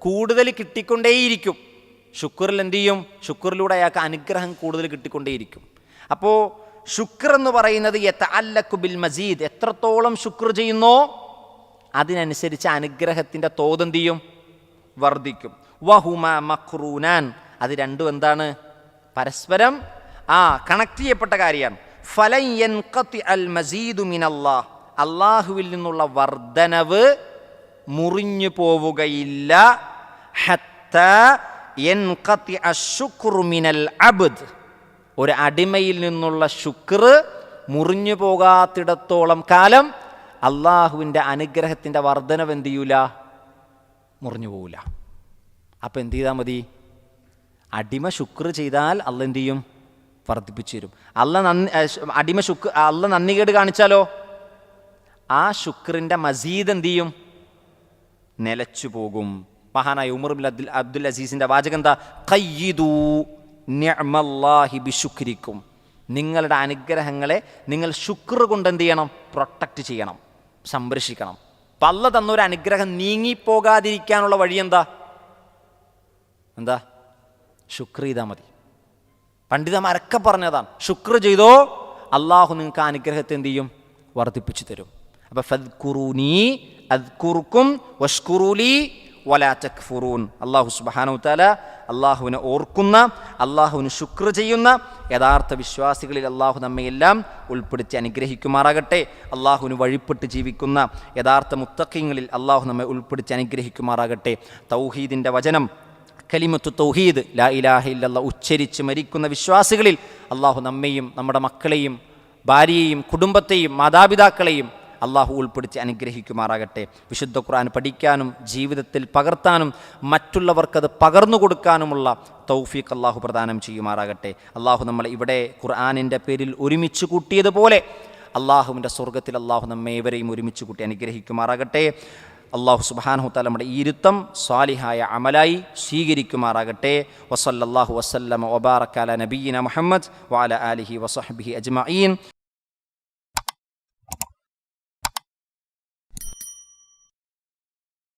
കൂടുതൽ കിട്ടിക്കൊണ്ടേയിരിക്കും. ശുക്റിൽ എന്ത് ചെയ്യും? ശുക്റിലൂടെ അയാൾക്ക് അനുഗ്രഹം കൂടുതൽ കിട്ടിക്കൊണ്ടേയിരിക്കും. അപ്പോൾ ശുക്ർ എന്ന് പറയുന്നത് യതഅല്ലഖു ബിൽ മസീദ്, എത്രത്തോളം ശുക്ർ ചെയ്യുന്നോ അതിനനുസരിച്ച് അനുഗ്രഹത്തിൻ്റെ തോത് എന്ത് ചെയ്യും? വർദ്ധിക്കും. വഹുമ മഖ്റൂനാൻ, അത് രണ്ടും എന്താണ്? പരസ്പരം കണക്ട് ചെയ്യപ്പെട്ട കാര്യമാണ്. ഫലൻ യൻഖതി അൽ മസീദു മിനല്ലാഹ്, അള്ളാഹുവിൽ നിന്നുള്ള വർധനവ് മുറിഞ്ഞു പോവുകയില്ല. ഹത്താ യൻഖതി അശ്ശുക്റു മിനൽ അബ്ദ്, ഒരു അടിമയിൽ നിന്നുള്ള ശുക്ർ മുറിഞ്ഞു പോകാത്തിടത്തോളം കാലം അള്ളാഹുവിൻ്റെ അനുഗ്രഹത്തിൻ്റെ വർധനവ് എന്ത് ചെയ്യൂല? മുറിഞ്ഞു പോവില്ല. അപ്പം എന്ത് ചെയ്താൽ മതി? അടിമ ശുക്ർ ചെയ്താൽ അള്ളാഹ് എന്ത് ചെയ്യും? വർദ്ധിപ്പിച്ചു തരും. അള്ള നന്ദികേട് കാണിച്ചാലോ ആ ശുക്രിൻ്റെ മസീദ് എന്ത് ചെയ്യും? നിലച്ചു പോകും. മഹാനായ ഉമർ ബിൻ അബ്ദുൽ അസീസിൻ്റെ വാചകം എന്താ? ഖയ്യിദൂ നിഅമല്ലാഹി ബിശുക്രിക്കും, നിങ്ങളുടെ അനുഗ്രഹങ്ങളെ നിങ്ങൾ ശുക്ർ കൊണ്ട് എന്ത് ചെയ്യണം? പ്രൊട്ടക്റ്റ് ചെയ്യണം, സംരക്ഷിക്കണം. അപ്പം അള്ള തന്നൊരു അനുഗ്രഹം നീങ്ങിപ്പോകാതിരിക്കാനുള്ള വഴി എന്താ? ശുക്ർ ചെയ്താൽ മതി. പണ്ഡിതന്മാരൊക്കെ പറഞ്ഞതാണ്, ശുക്ർ ചെയ്തോ അള്ളാഹു നിങ്ങൾക്ക് ആ അനുഗ്രഹത്തെ എന്ത് ചെയ്യും? വർദ്ധിപ്പിച്ചു തരും. അപ്പം ഫദ്കുറൂനി അദ്കുറുക്കും വഷ്കുറൂലി വലാ തക്ഫുറൂൻ. അള്ളാഹു സുബ്ഹാനഹു വ തആല അള്ളാഹുവിനെ ഓർക്കുന്ന, അള്ളാഹുവിന് ശുക്ർ ചെയ്യുന്ന യഥാർത്ഥ വിശ്വാസികളിൽ അള്ളാഹു നമ്മയെല്ലാം ഉൾപ്പെടുത്തി അനുഗ്രഹിക്കുമാറാകട്ടെ. അള്ളാഹുവിന് വഴിപ്പെട്ട് ജീവിക്കുന്ന യഥാർത്ഥ മുത്തഖീങ്ങളിൽ അള്ളാഹു നമ്മെ ഉൾപ്പെടുത്തി അനുഗ്രഹിക്കുമാറാകട്ടെ. തൗഹീദിൻ്റെ വചനം, കലിമത്തു തൗഹീദ്, ലാ ഇലാഹ ഇല്ലല്ലാഹ് ഉച്ചരിച്ച് മരിക്കുന്ന വിശ്വാസികളിൽ അള്ളാഹു നമ്മെയും നമ്മുടെ മക്കളെയും ഭാര്യയെയും കുടുംബത്തെയും മാതാപിതാക്കളെയും അള്ളാഹു ഉൾപ്പെടുത്തി അനുഗ്രഹിക്കുമാറാകട്ടെ. വിശുദ്ധ ഖുർആൻ പഠിക്കാനും ജീവിതത്തിൽ പകർത്താനും മറ്റുള്ളവർക്കത് പകർന്നു കൊടുക്കാനുമുള്ള തൗഫീഖ് അള്ളാഹു പ്രദാനം ചെയ്യുമാറാകട്ടെ. അള്ളാഹു നമ്മളെ ഇവിടെ ഖുർആനിൻ്റെ പേരിൽ ഒരുമിച്ച് കൂട്ടിയതുപോലെ അള്ളാഹുവിൻ്റെ സ്വർഗ്ഗത്തിൽ അള്ളാഹു നമ്മേവരെയും ഒരുമിച്ച് കൂട്ടി അനുഗ്രഹിക്കുമാറാകട്ടെ. അള്ളാഹു സുബ്ഹാനഹു വ തആല നമ്മുടെ ഈ ഇരുത്തം സ്വാലിഹായ അമലായി സ്വീകരിക്കുമാറാകട്ടെ. വസല്ലല്ലാഹു വസല്ലമ വബാറക അലാ നബിയ്യിന മുഹമ്മദ് വഅലാ ആലിഹി വസഹ്ബിഹി അജ്മഈൻ.